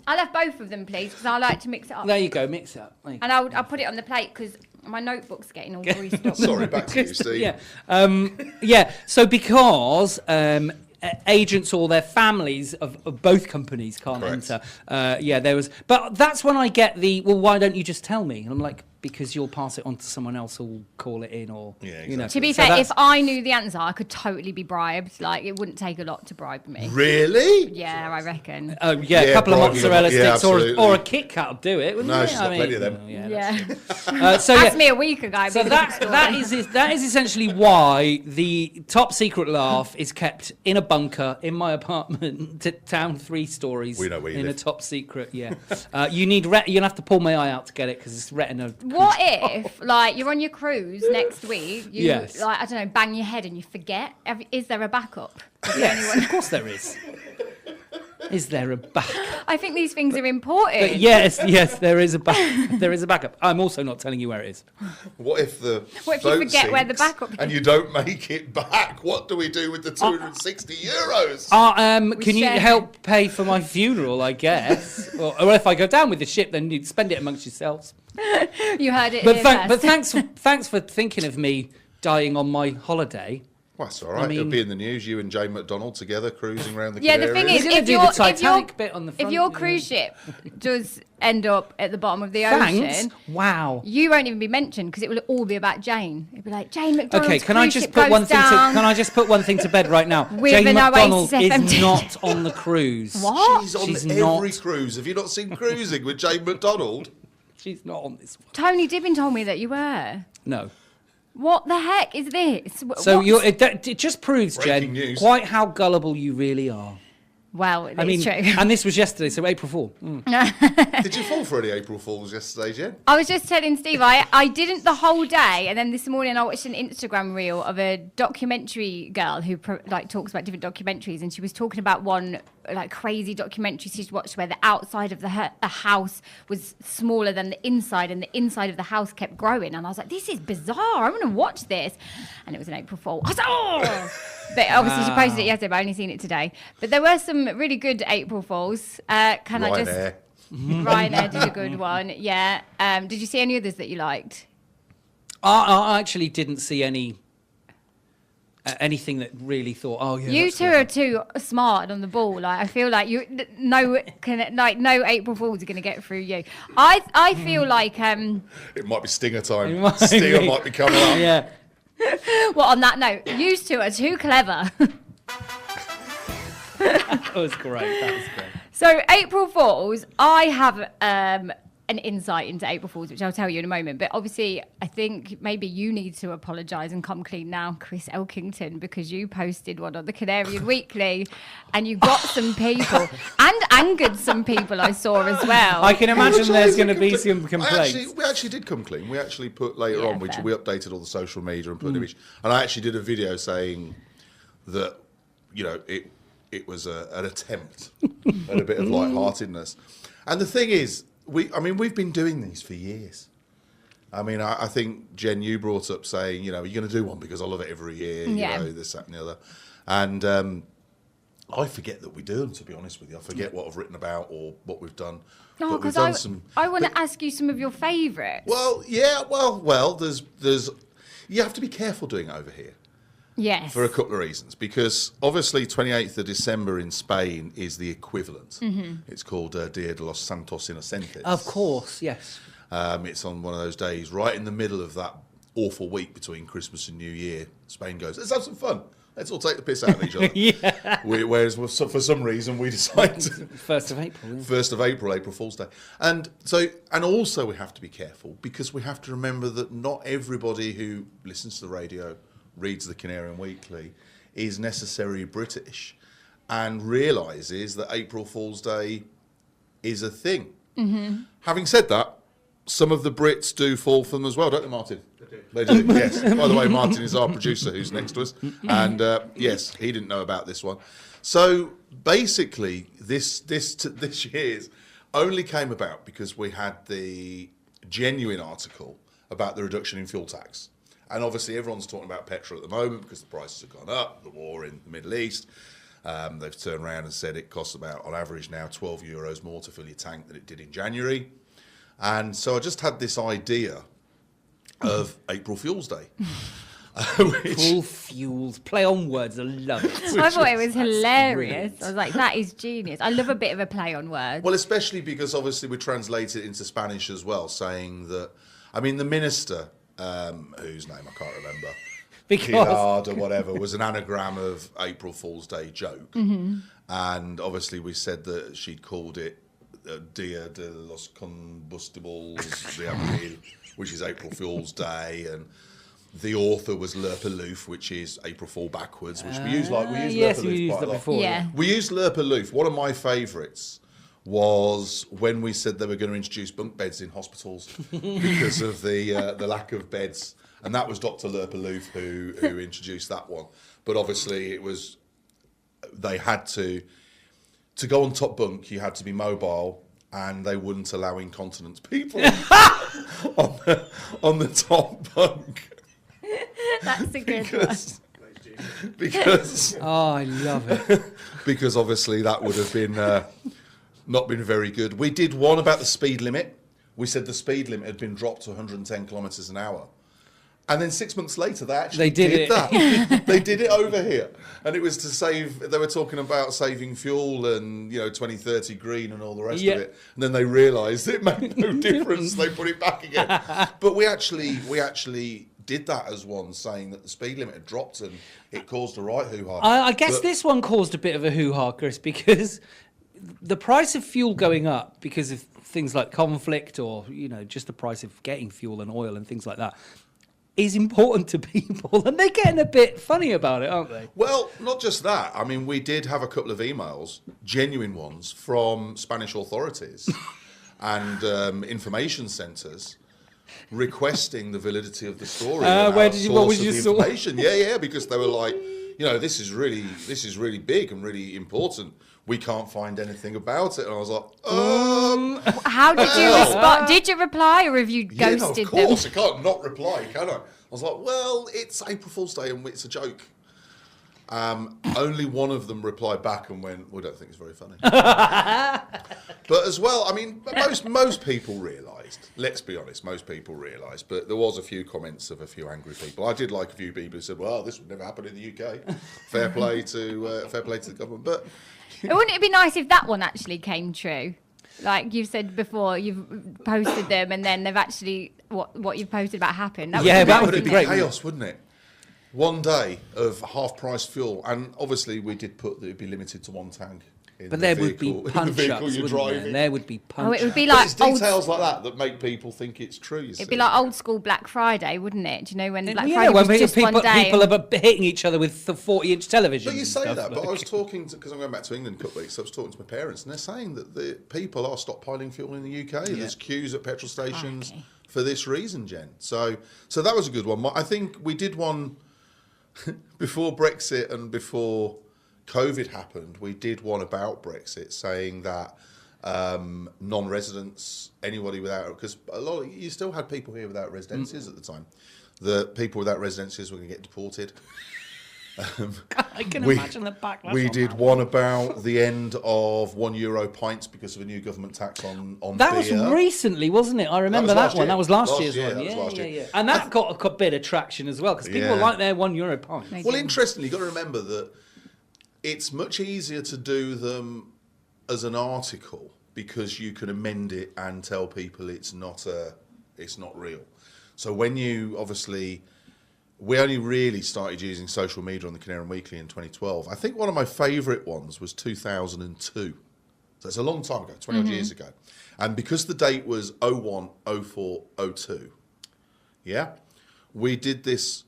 I'll have both of them, please, because I like to mix it up. There you go, mix it up. And I'll put it on the plate because my notebook's getting all greased up. Sorry, back to you, Steve. So because agents or their families of both companies can't enter. There was, but that's when I get why don't you just tell me? And I'm like, because you'll pass it on to someone else who'll call it in, or exactly. You know. To be fair, if I knew the answer, I could totally be bribed. Like, it wouldn't take a lot to bribe me. Really? Yeah, I reckon. A couple of mozzarella sticks or a Kit Kat would do it, wouldn't it? She's got plenty of them. Ask me a week ago. So that is essentially why the top secret laugh is kept in a bunker in my apartment, down 3 stories. We know where you live. live. A top secret. Yeah. You'll have to pull my eye out to get it because it's retina. What if, like, you're on your cruise next week, Yes. like, I don't know, bang your head and you forget? Is there a backup? Yes, of course there is. Is there a backup? I think these things are important. But yes, there is a backup. There is a backup. I'm also not telling you where it is. What if you forget where the backup is? And you don't make it back? What do we do with the €260? Can you help pay for my funeral, I guess? or if I go down with the ship, then you'd spend it amongst yourselves. You heard it. But thanks for thinking of me dying on my holiday. Well, that's all right. It'll be in the news. You and Jane McDonald together cruising around the Canary. The thing is, if your cruise ship does end up at the bottom of the ocean, wow, you won't even be mentioned because it will all be about Jane. It'll be like Jane McDonald. Okay, can I just put one thing to bed right now? With Jane McDonald Oasis is not on the cruise. What? She's on every cruise. Have you not seen Cruising with Jane McDonald? She's not on this one. Tony Dibbin told me that you were. No. What the heck is this? So it just proves, Breaking Jen, news. quite how gullible you really are. Well, it's true. And this was yesterday, so April Fool. Did you fall for any April Fools yesterday, Jen? I was just telling Steve, I didn't the whole day, and then this morning I watched an Instagram reel of a documentary girl who talks about different documentaries, and she was talking about one like crazy documentary she's watched where the outside of the house was smaller than the inside, and the inside of the house kept growing, and I was like, this is bizarre, I want to watch this, and it was an April Fool. I was like, oh! But obviously she posted it yesterday, but I've only seen it today. But there were some really good April Fools. Ryanair did a good one, yeah. Did you see any others that you liked? I actually didn't see any anything that really thought, oh yeah. You that's two clever. are too smart on the ball. Like I feel like no April Fools are going to get through you. I feel like It might be stinger time. It might Stinger be. might be coming up. Yeah. well, on that note, you two are too clever. That was great. That was great. So April Fools, I have an insight into April Fools, which I'll tell you in a moment. But obviously, I think maybe you need to apologise and come clean now, Chris Elkington, because you posted one on the Canarian Weekly, and you got some people and angered some people. I saw as well. I can imagine there's going to be some complaints. We actually did come clean. We actually put later on, which fair. we updated all the social media and put an image. And I actually did a video saying that, it was an attempt at a bit of lightheartedness. And the thing is, we've been doing these for years. I mean, I think, Jen, you brought up saying, you're going to do one because I love it every year, this, that and the other. And I forget that we do them, to be honest with you. I forget what I've written about or what we've done. No, But we've because done I want to ask you some of your favourites. Well, yeah, well, there's you have to be careful doing it over here. Yes. For a couple of reasons. Because obviously 28th of December in Spain is the equivalent. It's called Dia de los Santos Inocentes. Of course, yes. It's on one of those days, right in the middle of that awful week between Christmas and New Year. Spain goes, let's have some fun. Let's all take the piss out of each other. Yeah. Whereas for some reason we decide to... 1st of April. Yeah. 1st of April, April Fool's Day. And also we have to be careful because we have to remember that not everybody who listens to the radio, reads the Canarian Weekly, is necessarily British and realises that April Fool's Day is a thing. Having said that, some of the Brits do fall for them as well, don't they, Martin? They do, yes. By the way, Martin is our producer who's next to us. And yes, he didn't know about this one. So basically, this year's only came about because we had the genuine article about the reduction in fuel tax. And obviously everyone's talking about petrol at the moment because the prices have gone up, the war in the Middle East. They've turned around and said it costs about, on average now, €12 more to fill your tank than it did in January. And so I just had this idea of April Fool's Day. April Fools. Play on words. I love it. I thought it was hilarious. brilliant. I was like, that is genius. I love a bit of a play on words. Well, especially because obviously we translate it into Spanish as well, saying that, the minister, whose name I can't remember, Pilar or whatever, was an anagram of April Fool's Day joke. And obviously we said that she'd called it Dia de los Combustibles de Abril, which is April Fool's Day, and the author was Lerpaloof, which is April Fool backwards, which we use Yes, Lerpaloof we used quite a that lot. before. Yeah. We used Lerpaloof. One of my favourites was when we said they were going to introduce bunk beds in hospitals because of the lack of beds, and that was Dr. Lerpaloof who introduced that one. But obviously, they had to go on top bunk. You had to be mobile, and they wouldn't allow incontinent people on the top bunk. That's a good one. Because Oh, I love it. because obviously that would have been not been very good. We did one about the speed limit. We said the speed limit had been dropped to 110 kilometres an hour. And then 6 months later, they actually did that. They did it over here. And it was to save, they were talking about saving fuel and, 2030 green and all the rest of it. And then they realised it made no difference. They put it back again. But we actually did that as one, saying that the speed limit had dropped and it caused a right hoo-ha. I guess this one caused a bit of a hoo-ha, Chris, because the price of fuel going up because of things like conflict or, just the price of getting fuel and oil and things like that is important to people. And they're getting a bit funny about it, aren't they? Well, not just that. I mean, we did have a couple of emails, genuine ones, from Spanish authorities and information centres requesting the validity of the story. What was your source? Information. Yeah, because they were like, this is really big and really important. We can't find anything about it. And I was like, How did you respond? Did you reply or have you ghosted of course. them? I can't not reply, can I? I was like, well, it's April Fool's Day and it's a joke. Only one of them replied back and went, "We don't think it's very funny." But as well, I mean, most people realised. Let's be honest, most people realised. But there was a few comments of a few angry people. I did like a few people who said, "Well, this would never happen in the UK." Fair play to the government. But wouldn't it be nice if that one actually came true? Like you've said before, you've posted them, and then they've actually what you've posted about happened. That would be great. Chaos, wouldn't it? One day of half-price fuel, and obviously we did put that it'd be limited to one tank. But there would be punch-ups, wouldn't there? There would be punch-ups. It would be like it's details like that make people think it's true. It'd be like old school Black Friday, wouldn't it? Do you know when Black Friday when was just one day? People are hitting each other with the 40-inch television. But you say that, but I was talking to, because I'm going back to England a couple of weeks, I was talking to my parents, and they're saying that the people are stockpiling fuel in the UK. Yeah. There's queues at petrol stations for this reason, Jen. So that was a good one. I think we did one before Brexit and before COVID happened. We did one about Brexit, saying that non-residents, anybody without, because you still had people here without residences at the time. The people without residences were going to get deported. I can imagine the backlash. We did one about the end of €1 pints because of a new government tax on that beer. was recently, wasn't it? I remember that one. That was last year's one. Yeah. And that got a bit of traction as well because people like their €1 pints. Well, interestingly, you've got to remember that it's much easier to do them as an article because you can amend it and tell people it's not real. So when you obviously, we only really started using social media on the Canary Weekly in 2012. I think one of my favourite ones was 2002. So it's a long time ago, 20 odd years ago. And because the date was 01, 04, 02, yeah, we did this,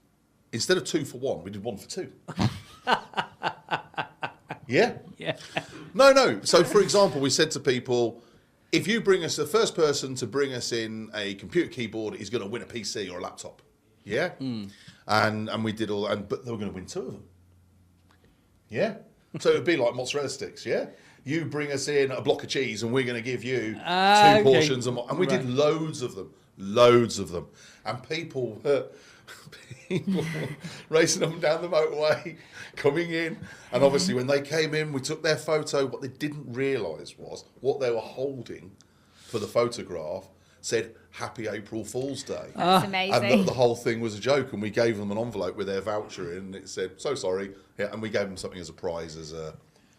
instead of 2 for 1, we did 1 for 2. Yeah? Yeah. No. So, for example, we said to people, if you bring us, the first person to bring us in a computer keyboard is going to win a PC or a laptop. Yeah? And we did all, but they were going to win 2 of them. Yeah? So it would be like mozzarella sticks, yeah? You bring us in a block of cheese and we're going to give you 2 portions. And we did loads of them. And people were racing up and down the motorway, coming in. And obviously when they came in, we took their photo. What they didn't realise was what they were holding for the photograph said Happy April Fool's Day. That's amazing. And the whole thing was a joke. And we gave them an envelope with their voucher in. And it said, "So sorry." Yeah, and we gave them something as a prize, as a...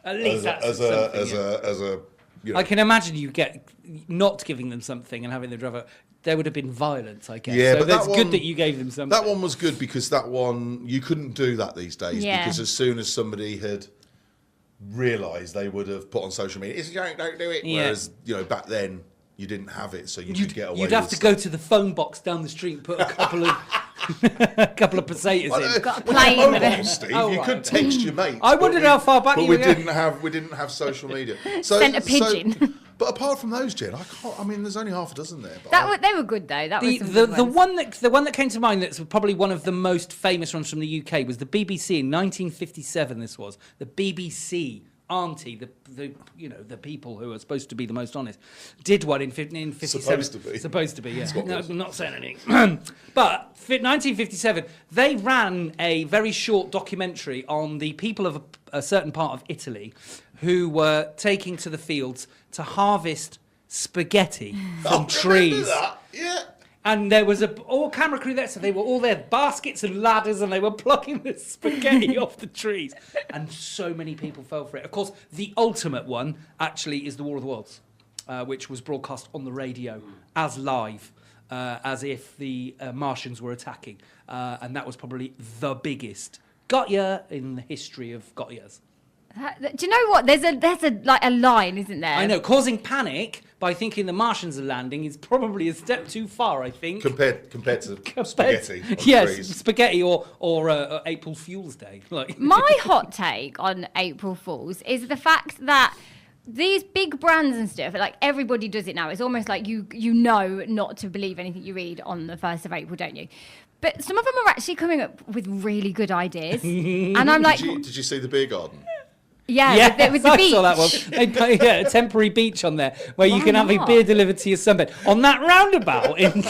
At least as a you know. I can imagine you not giving them something and having them drive out. There would have been violence, I guess. Yeah, so but it's good that you gave them something. That one was good because that one, you couldn't do that these days because as soon as somebody had realised, they would have put on social media, "It's a joke, don't do it." Yeah. Whereas, back then, you didn't have it, so you could get away with You'd have to go to the phone box down the street and put a couple of pesetas in. Got a plane with it. Steve, you could text your mates. I wondered how far back but you we were didn't have social media. So, Sent a pigeon. But apart from those, Jen, there's only half a dozen there. But They were good though. That was some the good ones. one that came to mind that's probably one of the most famous ones from the UK was the BBC in 1957. This was the BBC. Auntie, the people who are supposed to be the most honest, did one in 57. Supposed to be, yeah. No, I'm not saying anything. But 1957, they ran a very short documentary on the people of a certain part of Italy who were taking to the fields to harvest spaghetti from trees. That. Yeah. And there was all camera crew there, so they were all there, baskets and ladders, and they were plucking the spaghetti off the trees. And so many people fell for it. Of course, the ultimate one actually is the War of the Worlds, which was broadcast on the radio as live, as if the Martians were attacking. And that was probably the biggest got ya in the history of got yas. Do you know what? There's a line, isn't there? I know. Causing panic by thinking the Martians are landing is probably a step too far, I think. Compared to spaghetti. Yes, trees. spaghetti or April Fool's Day. My hot take on April Fools is the fact that these big brands and stuff, like everybody does it now. It's almost like you know not to believe anything you read on the 1st of April, don't you? But some of them are actually coming up with really good ideas. And I'm like... Did you see the beer garden? Yeah, with the I beach. saw that one. They put a temporary beach on there where you Why can have a not? beer delivered to your sunbed on that roundabout in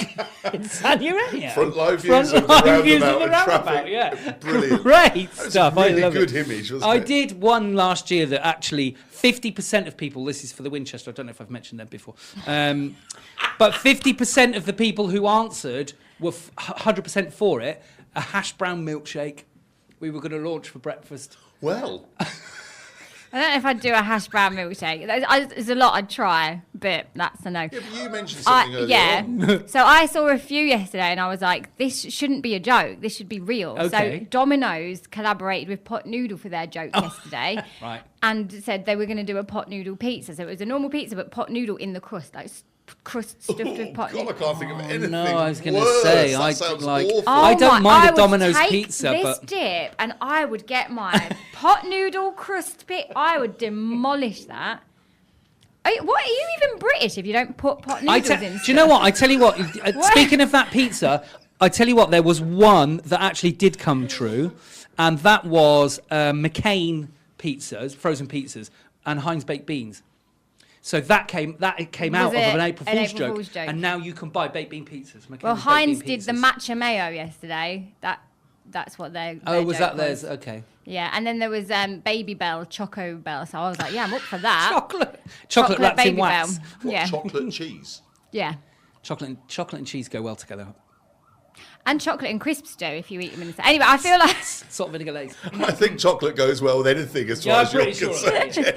San Eugenio. Front live views of the roundabout and traffic. Yeah, Brilliant. Great That was stuff. a really I love good it. image, wasn't I it? did one last year that actually 50% of people. This is for the Winchester. I don't know if I've mentioned them before, but 50% of the people who answered were 100% for it. A hash brown milkshake we were going to launch for breakfast. Well, I don't know if I'd do a hash brown milkshake. There's a lot I'd try, but that's a no. yeah, but you mentioned something earlier on. So I saw a few yesterday and I was like, this shouldn't be a joke. This should be real. Okay. So Domino's collaborated with Pot Noodle for their joke yesterday. Right. And said they were going to do a pot noodle pizza. So it was a normal pizza, but pot noodle in the crust, like crust stuffed with pot God, I noodle. can't think of anything No, I was going to worse. say, That I sounds like. awful. I don't mind a would Domino's take pizza, this but dip and I would get my pot noodle crust pit. I would demolish that. Are you even British if you don't put pot noodles in? do you know what? I tell you what. Speaking of that pizza, I tell you what. There was one that actually did come true, and that was McCain pizzas, frozen pizzas, and Heinz baked beans. So that came out of an April Fool's joke, and now you can buy baked bean pizzas. Well, McCain's Heinz baked bean did the pizzas. matcha mayo yesterday. That's what their Oh, was joke that theirs? Okay. Yeah, and then there was Baby Bell, Choco Bell. So I was like, yeah, I'm up for that. Chocolate wrapped in Baby wax. Bell. What, Yeah, chocolate cheese? yeah. Chocolate and cheese go well together. And chocolate and crisps do if you eat them in the Anyway, I feel like Salt and vinegar lace. I think chocolate goes well with anything as far Yeah, as I'm you're pretty sure. concerned.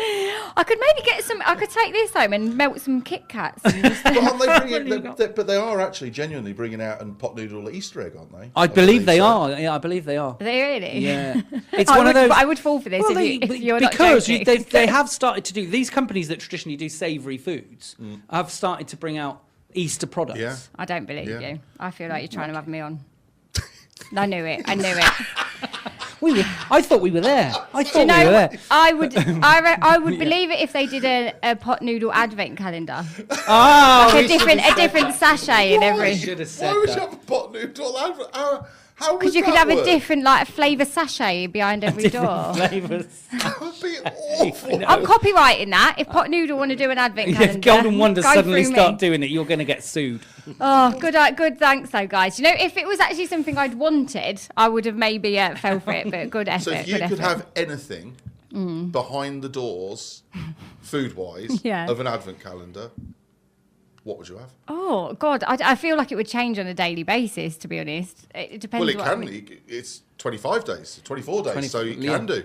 I could maybe get some. I could take this home and melt some Kit Kats. And just, But aren't they but they are actually genuinely bringing out a pot noodle Easter egg, aren't they? I believe they are. Yeah, I believe they are. Are they really? Yeah, it's I one would, of those. I would fall for this if you're not because joking. they have started to do these companies that traditionally do savoury foods have started to bring out Easter products. Yeah. I don't believe Yeah. you. I feel like you're trying to have me on. I knew it. I knew it. I thought we were there. I Do thought you we were know? there. I would believe it if they did a pot noodle advent calendar, Oh, like a different sachet in every. should have said Why would you that. have a pot noodle? How would Because you could that have a work? different like flavour sachet behind every door. Flavours. That would be awful. I'm copywriting that. If Pot Noodle want to do an advent calendar, If Golden Wonder go suddenly through start me. doing it, you're going to get sued. Oh, good. Thanks, though, guys. You know, if it was actually something I'd wanted, I would have maybe fell for it. But good effort. So if you good could effort. have anything behind the doors, food-wise, Yeah. of an advent calendar, what would you have? Oh God, I feel like it would change on a daily basis. To be honest, it depends. Well, it what can. I mean. It's 25 days, 24 days, so you can do.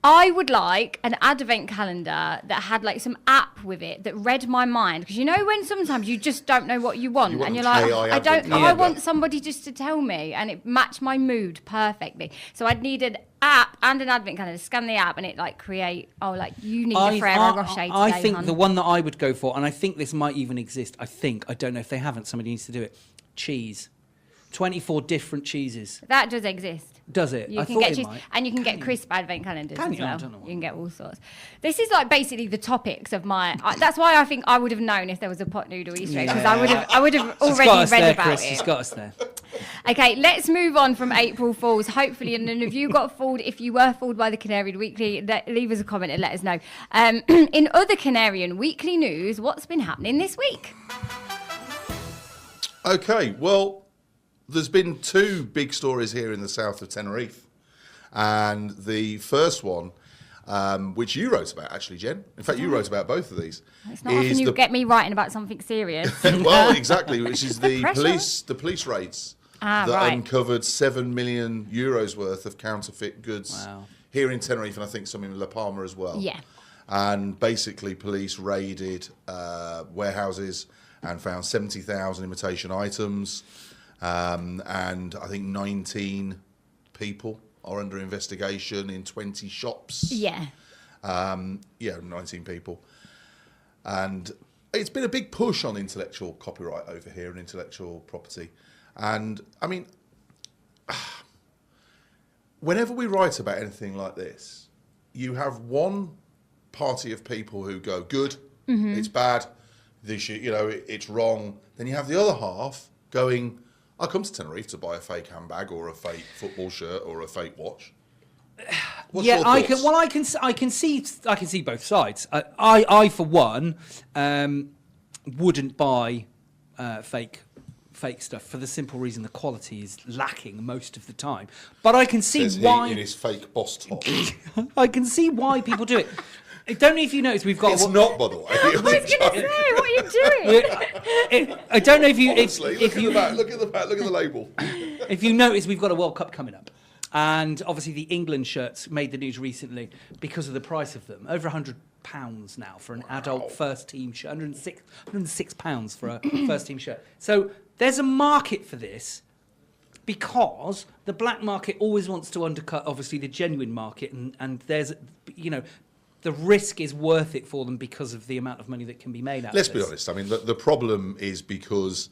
I would like an advent calendar that had like some app with it that read my mind, because you know when sometimes you just don't know what you want, You want and you're an like, AI I don't. advent I calendar. want somebody just to tell me, and it matched my mood perfectly. So I'd need an app and an advent calendar. Scan the app, and it like create. Oh, like you need a Ferrero Rocher today, I think hon. the one that I would go for, and I think this might even exist. I don't know if they haven't. Somebody needs to do it. Cheese, 24 different cheeses. that does exist. Does it? You I can thought get it cheese, might. and you can get crisp advent calendars Can as you? I well. don't know what- You can get all sorts. This is like basically the topics of my. That's why I think I would have known if there was a pot noodle Easter egg, because I would have She's got already us read there, about Chris. it. She's got us there. Okay, let's move on from April Fools. Hopefully, and none of you got fooled. If you were fooled by the Canarian Weekly, leave us a comment and let us know. In other Canarian Weekly news, what's been happening this week? Okay, well, there's been two big stories here in the south of Tenerife. And the first one, which you wrote about, actually, Jen. In fact, you wrote about both of these. It's not often you get me writing about something serious. Well, exactly, which is the Pressure. police raids Ah, that right. uncovered €7 million worth of counterfeit goods Wow. here in Tenerife, and I think some in La Palma as well. Yeah. And basically, police raided warehouses and found 70,000 imitation items, and I think 19 people are under investigation in 20 shops. Yeah. 19 people. And it's been a big push on intellectual copyright over here and intellectual property. And, I mean, whenever we write about anything like this, you have one party of people who go, good, it's bad, it's wrong. Then you have the other half going, I come to Tenerife to buy a fake handbag or a fake football shirt or a fake watch. What's your I thoughts? can see both sides. I for one, wouldn't buy fake stuff for the simple reason the quality is lacking most of the time. But I can see Says why he in his fake boss top. I can see why people do it. I don't know if you noticed we've got. It's not, by the way. I was going to say, what are you doing? I don't know if you. Honestly, if you look at the back. Look at the label. If you notice, we've got a World Cup coming up. And obviously the England shirts made the news recently because of the price of them. Over £100 now for an adult first team shirt. £106 for a first team shirt. So there's a market for this because the black market always wants to undercut, obviously, the genuine market. And there's, the risk is worth it for them because of the amount of money that can be made out Let's of be this. honest. I mean, the problem is because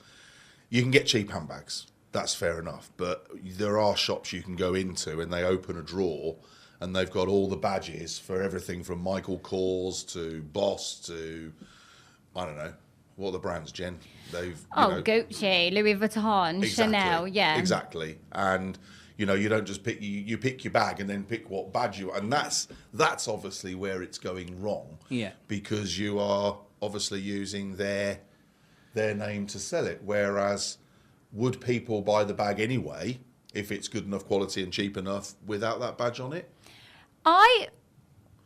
you can get cheap handbags. That's fair enough. But there are shops you can go into and they open a drawer and they've got all the badges for everything from Michael Kors to Boss to, I don't know, what are the brands, Jen? Gucci, Louis Vuitton, Chanel, yeah. Exactly. And, you don't just pick, you pick your bag and then pick what badge you, and that's obviously where it's going wrong. Yeah. Because you are obviously using their name to sell it. Whereas, would people buy the bag anyway if it's good enough quality and cheap enough without that badge on it?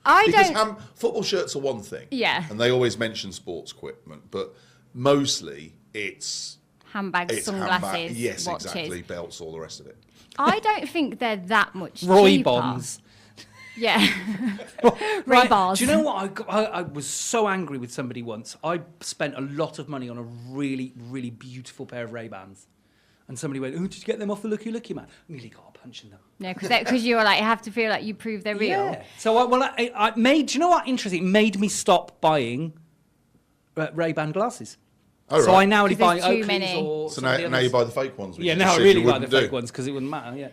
Because football shirts are one thing. Yeah. And they always mention sports equipment, but mostly it's Handbags, sunglasses, yes, watches. exactly, belts, all the rest of it. I don't think they're that much Roy cheaper. Bonds. Yeah. Right. Bars. Do you know what? I was so angry with somebody once. I spent a lot of money on a really, really beautiful pair of Ray-Bans. And somebody went, "Oh, did you get them off the Looky Looky, man?" I nearly got punching them. Yeah, because you were like, you have to feel like you prove they're real. Yeah. So I made. Do you know what? Interesting. It made me stop buying Ray-Ban glasses. Oh, so right. I now only 'Cause buy there's too Oakleys many. or So some of the now others. you buy the fake ones. Which Yeah, you now I said really you buy the wouldn't do. fake ones because it wouldn't matter. Yeah.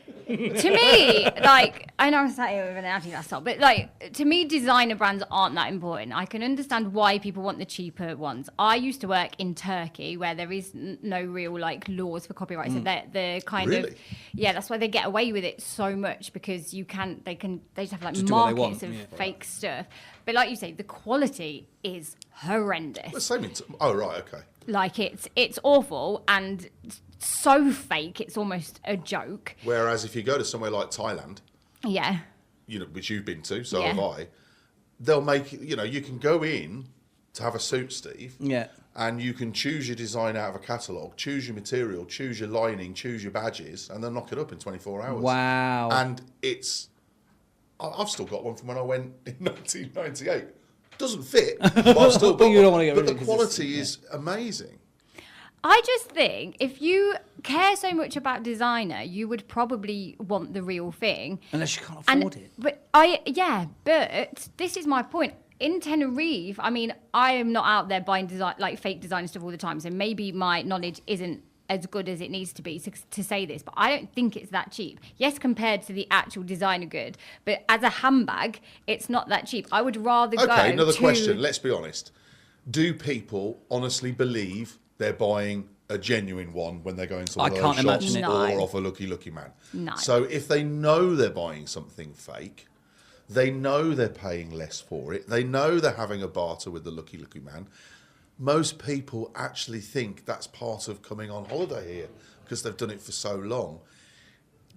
To me, like, I know I'm sat here with an Adidas top, but like, to me, designer brands aren't that important. I can understand why people want the cheaper ones. I used to work in Turkey where there is no real like laws for copyright, so they're kind of, Really? yeah, that's why they get away with it so much because they just have like Just do what they markets want, of yeah. fake stuff. But like you say, the quality is horrendous. The same. Oh, right, okay. Like it's awful and so fake. It's almost a joke. Whereas if you go to somewhere like Thailand, Yeah. Which you've been to, so Yeah. have I, they'll make, you can go in to have a suit, Steve. Yeah. And you can choose your design out of a catalogue, choose your material, choose your lining, choose your badges, and then knock it up in 24 hours. Wow. And I've still got one from when I went in 1998. Doesn't fit, but I've still got you don't one. wanna get But rid the of it 'cause quality is amazing. I just think if you care so much about designer, you would probably want the real thing. Unless you can't And afford it. But this is my point. In Tenerife, I mean, I am not out there buying fake designer stuff all the time, so maybe my knowledge isn't as good as it needs to be to say this, but I don't think it's that cheap. Yes, compared to the actual designer good, but as a handbag, it's not that cheap. I would rather go Okay, another to... question. Let's be honest. Do people honestly believe they're buying a genuine one when they're going to one I of can't those shops imagine it. or No. off a Looky Looky man? No. So if they know they're buying something fake, they know they're paying less for it, they know they're having a barter with the Looky Looky man, most people actually think that's part of coming on holiday here because they've done it for so long.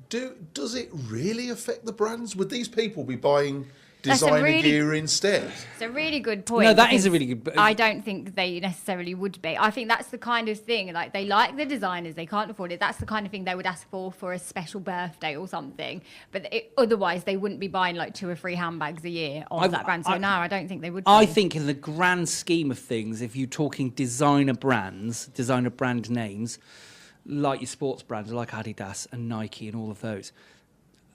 Does it really affect the brands? Would these people be buying designer gear instead? It's a really good point. No, that is a because really good... I don't think they necessarily would be. I think that's the kind of thing, like, they like the designers, they can't afford it. That's the kind of thing they would ask for a special birthday or something. But otherwise, they wouldn't be buying, like, 2 or 3 handbags a year of that brand. So, no, I don't think they would be. I think in the grand scheme of things, if you're talking designer brands, designer brand names, like your sports brands, like Adidas and Nike and all of those,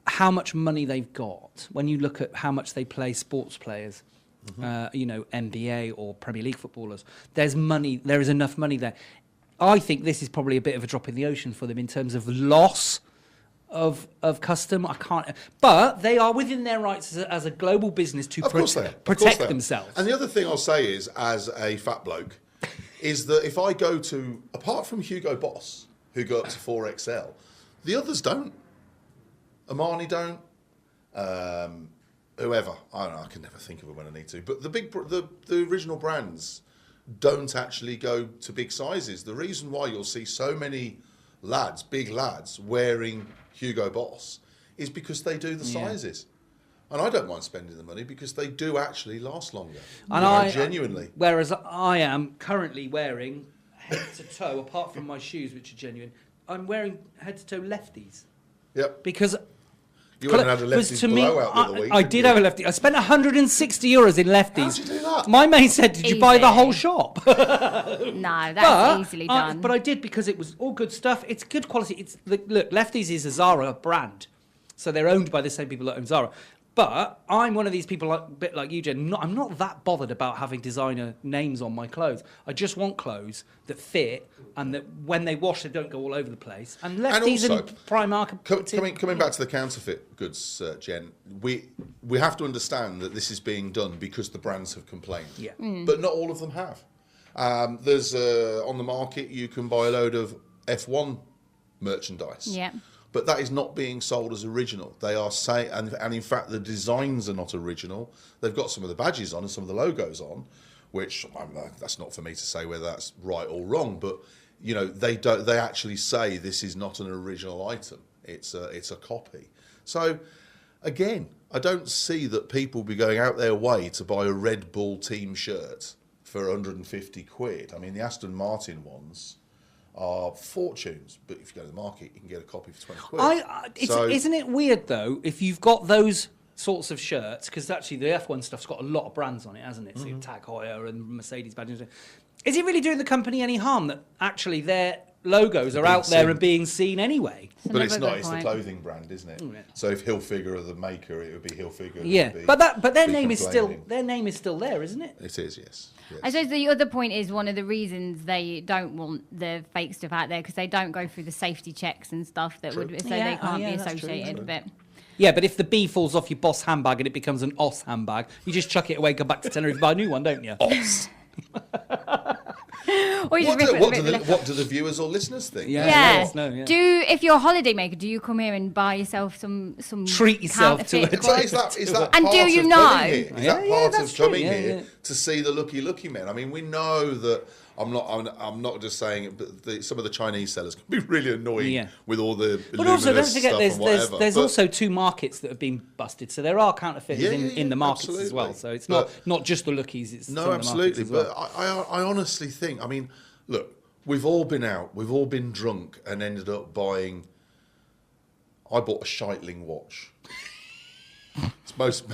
how much money they've got, when you look at how much they pay sports players, NBA or Premier League footballers, there is enough money there. I think this is probably a bit of a drop in the ocean for them in terms of loss of custom. But they are within their rights as a global business to protect themselves. And the other thing I'll say is, as a fat bloke, is that if I go to, apart from Hugo Boss, who go up to 4XL, the others don't. Armani don't. whoever. I don't know. I can never think of it when I need to. But the original brands don't actually go to big sizes. The reason why you'll see so many lads, big lads, wearing Hugo Boss is because they do the sizes. And I don't mind spending the money because they do actually last longer. And genuinely. Whereas I am currently wearing head to toe, apart from my shoes, which are genuine, I'm wearing head to toe lefties. Yep. Because you wouldn't have had a lefties blowout the other week. I did have a lefty. I spent €160 in lefties. How did you do that? My mate said, "Did you buy the whole shop?" No, that's easily done. But I did because it was all good stuff. It's good quality. It's look, Lefties is a Zara brand, so they're owned by the same people that own Zara. But I'm one of these people, a bit like you, Jen. I'm not that bothered about having designer names on my clothes. I just want clothes that fit and that when they wash, they don't go all over the place. And Lefties and Primark. Coming back to the counterfeit goods, Jen, we have to understand that this is being done because the brands have complained. Yeah. But not all of them have. There's on the market, you can buy a load of F1 merchandise. Yeah. But that is not being sold as original. They are saying, and in fact, the designs are not original. They've got some of the badges on and some of the logos on, which that's not for me to say whether that's right or wrong. But you know, they actually say this is not an original item. It's a copy. So again, I don't see that people be going out their way to buy a Red Bull team shirt for 150 quid. I mean, the Aston Martin ones are fortunes, but if you go to the market, you can get a copy for 20 quid. Isn't it weird though if you've got those sorts of shirts, because actually the F1 stuff's got a lot of brands on it, hasn't it? So Tag Heuer and Mercedes badges. Is it really doing the company any harm that actually their logos are out there and being seen anyway? But it's not. It's the clothing brand, isn't it? Yeah. So if Hilfiger are the maker, it would be Hilfiger. Yeah, but their name is still there, isn't it? It is, yes. I suppose the other point is one of the reasons they don't want the fake stuff out there because they don't go through the safety checks and stuff that would, so they can't be associated. But yeah, but if the B falls off your Boss handbag and it becomes an Oss handbag, you just chuck it away, go back to Tenerife, buy a new one, don't you? Oss. Or you What just do the viewers or listeners think? Yeah. If you're a holiday maker, do you come here and buy yourself some treat yourself to it? Is that and part do you of know? coming here? Is that part that's of coming true. here to see the Looky Looky men? I mean, we know that. I'm not just saying it, but some of the Chinese sellers can be really annoying with all the. But also, don't forget, stuff there's also two markets that have been busted, so there are counterfeiters in the markets as well. So it's not just the Lookies. It's no, absolutely. As well. But I honestly think. I mean, look, we've all been out, we've all been drunk, and ended up buying. I bought a Scheitling watch. It's most.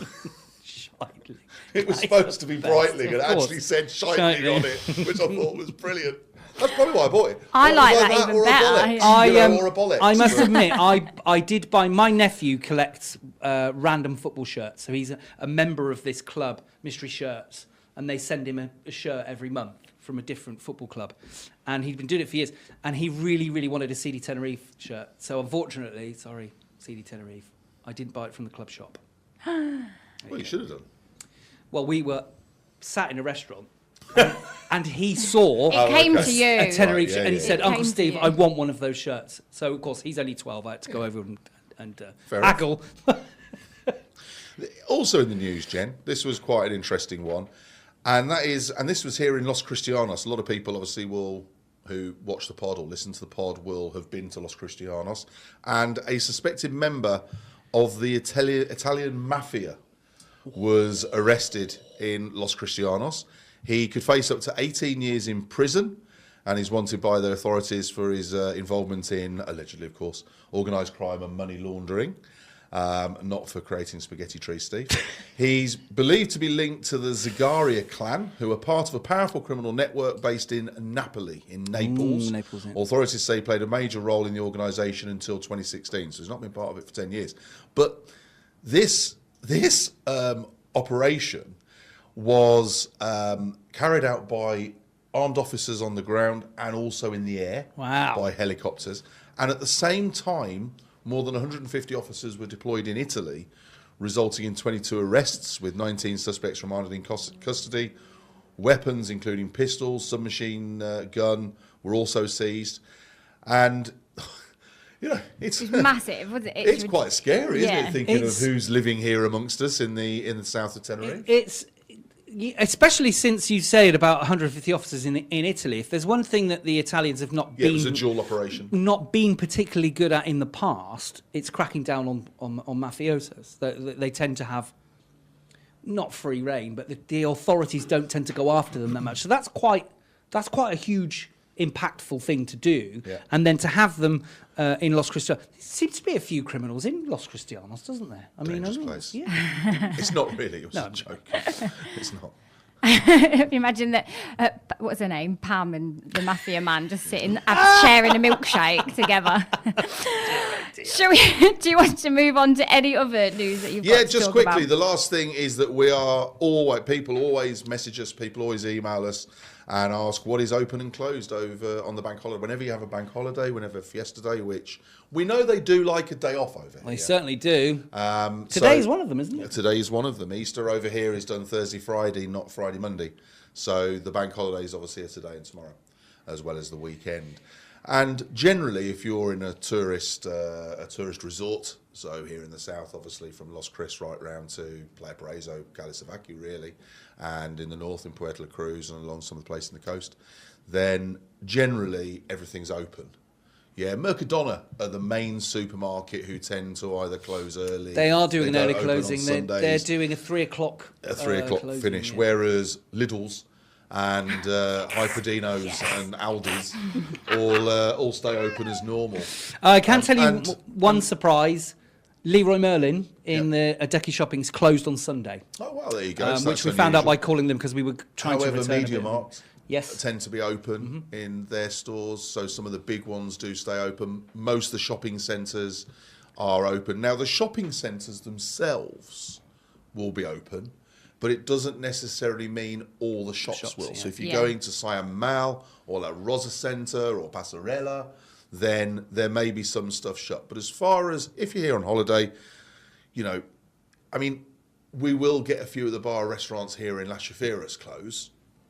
It was supposed to be Breitling and actually said Scheitling on it, which I thought was brilliant. That's probably why I bought it. I like that even or better. Or a Bollocks. I must admit, I did buy. My nephew collects random football shirts, so he's a member of this club, Mystery Shirts, and they send him a shirt every month from a different football club, and he'd been doing it for years, and he really, really wanted a CD Tenerife shirt. So unfortunately, sorry, CD Tenerife, I didn't buy it from the club shop. Well, you should have done. Well, we were sat in a restaurant, and he saw It came to you. a Tenerife shirt, and he said, It "Uncle came to Steve, you. I want one of those shirts." So, of course, he's only 12. I had to go over and haggle. Also in the news, Jen, this was quite an interesting one, and this was here in Los Cristianos. A lot of people, obviously, who watch the pod or listen to the pod will have been to Los Cristianos, and a suspected member of the Italian MAFIA was arrested in Los Cristianos. He could face up to 18 years in prison, and he's wanted by the authorities for his involvement in, allegedly, of course, organised crime and money laundering, not for creating spaghetti trees, Steve. He's believed to be linked to the Zagaria clan, who are part of a powerful criminal network based in Napoli, in Naples. Naples, yeah. Authorities say he played a major role in the organisation until 2016, so he's not been part of it for 10 years. But this operation was carried out by armed officers on the ground and also in the air by helicopters. And at the same time, more than 150 officers were deployed in Italy, resulting in 22 arrests, with 19 suspects remanded in custody. Weapons, including pistols, submachine gun, were also seized. And You know, it's massive, wasn't it? It's quite scary, isn't Yeah. it? Thinking of who's living here amongst us in the south of Tenerife. It's especially since you said about 150 officers in Italy. If there's one thing that the Italians have not It was a dual operation. not been particularly good at in the past, it's cracking down on mafiosos. They tend to have not free reign, but the authorities don't tend to go after them that much. So that's quite a huge, impactful thing to do. Yeah. And then to have them in Los Cristianos. There seems to be a few criminals in Los Cristianos, doesn't there? I Dangerous place. Yeah. It's not really. It was a joke. It's not. Imagine that. What's her name? Pam and the mafia man just sitting, sharing a milkshake together. Do you want to move on to any other news that you've got to just talk quickly. about? The last thing is that people always message us, people always email us and ask what is open and closed over on the bank holiday. Whenever you have a bank holiday, whenever Fiesta Day, which we know they do like a day off over here. They certainly do. So Today is one of them, isn't it? Today is one of them. Easter over here is done Thursday, Friday, not Friday, Monday. So the bank holidays obviously are today and tomorrow, as well as the weekend. And generally, if you're in a tourist resort, so here in the south, obviously from Los Cris right round to Playa Paraíso, Calisavacu really, and in the north in Puerto La Cruz and along some of the places in the coast, then generally everything's open. Yeah, Mercadona are the main supermarket who tend to either close early. They are doing an don't early open on closing. They're doing a 3 o'clock. a 3 o'clock closing, finish, yeah. whereas Lidl's and Hyperdinos and Aldi's all stay open as normal. I can tell you and- one surprise. Leroy Merlin in the Adeki Shopping's closed on Sunday, Oh well, there you go. So which that's we found out unusual. by calling them because we were trying However, to return Media a bit. Marts Yes. tend to be open in their stores, so some of the big ones do stay open. Most of the shopping centres are open. Now, the shopping centres themselves will be open, but it doesn't necessarily mean all the shops will. yeah. So if you're Yeah. going to Siam Mall or La Rosa Centre or Passerella, then there may be some stuff shut. But as far as if you're here on holiday, you know, I mean, we will get a few of the bar restaurants here in Las Chafiras close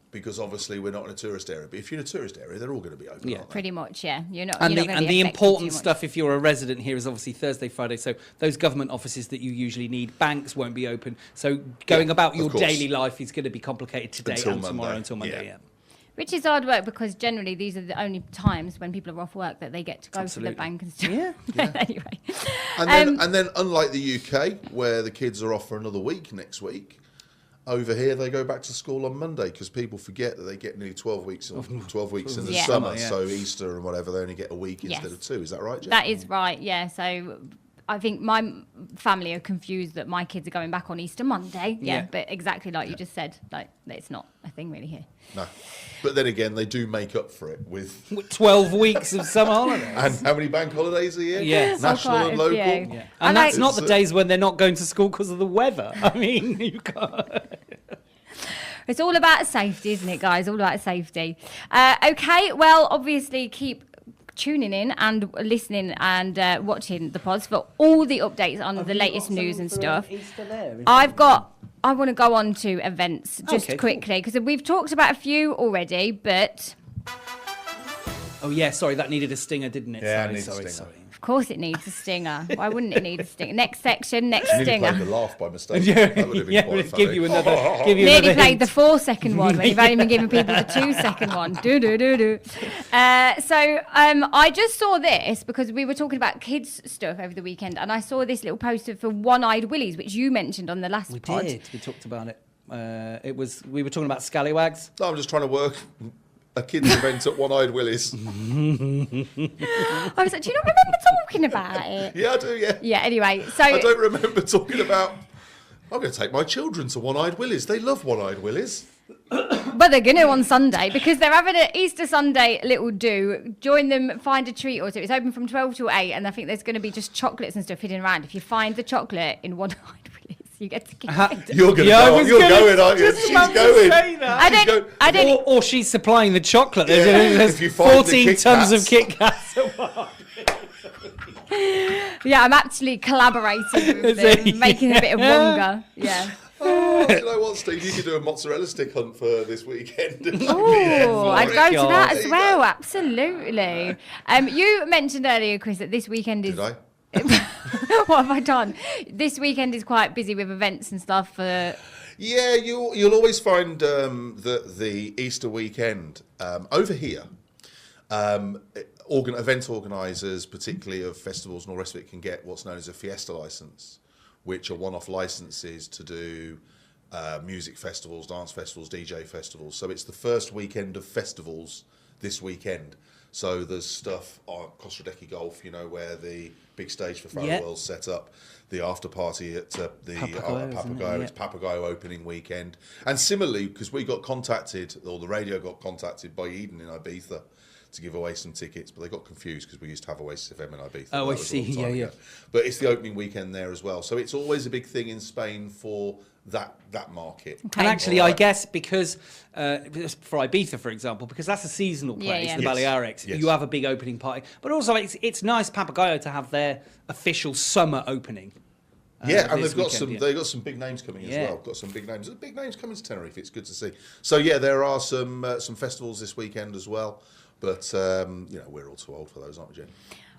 because obviously we're not in a tourist area. But if you're in a tourist area, they're all going to be open, Yeah. aren't they? Pretty much, yeah. You're not. And you're not gonna the be affected important too much. stuff, if you're a resident here, is obviously Thursday, Friday. So those government offices that you usually need, banks won't be open. So going about your course. daily life is going to be complicated today Until and tomorrow Monday. until Monday. Yeah. Which is hard work because generally these are the only times when people are off work that they get to go Absolutely. to the bank and stuff. Yeah. Anyway. And then, unlike the UK, where the kids are off for another week next week, over here they go back to school on Monday because people forget that they get nearly 12 weeks in the Yeah. summer. Yeah. So Easter and whatever, they only get a week Yes. instead of 2. Is that right, Jen? That is right, yeah. So I think my family are confused that my kids are going back on Easter Monday. Yeah, Yeah. but exactly like you just said, like it's not a thing really here. No. But then again, they do make up for it with... With 12 weeks of summer holidays. And how many bank holidays a year? Yes. National Quite and a local. few. Yeah. I And that's like- not the days when they're not going to school because of the weather. I mean, you can't. It's all about safety, isn't it, guys? All about safety. Okay, well, obviously keep tuning in and listening and watching the pods for all the updates on the latest news and stuff. I want to go on to events just Okay, cool. quickly because we've talked about a few already, but Oh, yeah, sorry, that needed a stinger, didn't it? Yeah, it sorry, needs a sorry, stinger. sorry. of course it needs a stinger. Why wouldn't it need a stinger? Next section, next Nearly played the stinger. laugh by mistake. That would have been Yeah, quite we'll funny. give you another. Give you Nearly another played hint. the 4-second one when you've only been giving people the 2-second one. Do. I just saw this because we were talking about kids stuff over the weekend, and I saw this little poster for One-Eyed Willies, which you mentioned on the last We pod. did. We talked about it. We were talking about scallywags. No, I'm just trying to work a kids' event at One-Eyed Willy's. I was like, do you not remember talking about it? Yeah, I do, yeah. Yeah, anyway, so I don't remember talking about... I'm going to take my children to One-Eyed Willy's. They love One-Eyed Willy's. but they're going to on Sunday because they're having an Easter Sunday little do. Join them, find a treat or two. It's open from 12 till 8, and I think there's going to be just chocolates and stuff hidden around. If you find the chocolate in One-Eyed Willy's, you get to keep it. You're going to Yeah, I go. was You're gonna going, aren't you? just She's about to going. say that. I She's don't. go- I don't. Or she's supplying the chocolate. Yeah, There's if you find the 14 Kit tons of Kats. Kit Kats. Yeah, I'm actually collaborating with Is it? them, making a bit of Yeah. wonga. Yeah. Oh, you know what, Steve? You could do a mozzarella stick hunt for this weekend. Oh, I'd go to that There as you well. go. Absolutely. You mentioned earlier, Chris, that this weekend is. Did I? What have I done? This weekend is quite busy with events and stuff. Yeah, you'll always find that the Easter weekend over here, event organisers, particularly of festivals and all the rest of it, can get what's known as a fiesta licence, which are one-off licences to do music festivals, dance festivals, DJ festivals. So it's the first weekend of festivals this weekend. So there's stuff on Costa Rica Golf, where the big stage for Farewell's set up, the after party at the Papagayo, it's Papagayo opening weekend. And similarly, because we got contacted, or the radio got contacted by Eden in Ibiza to give away some tickets, but they got confused because we used to have Oasis FM in Ibiza. Oh, I see. Yeah. But it's the opening weekend there as well. So it's always a big thing in Spain for that market. Okay. And actually, I guess because for Ibiza, for example, because that's a seasonal place, the Balearics, you have a big opening party. But also, it's nice Papagayo to have their official summer opening. And they've got some big names coming as well. Got some big names. There's big names coming to Tenerife. It's good to see. So there are some festivals this weekend as well. But we're all too old for those, aren't we, Jen?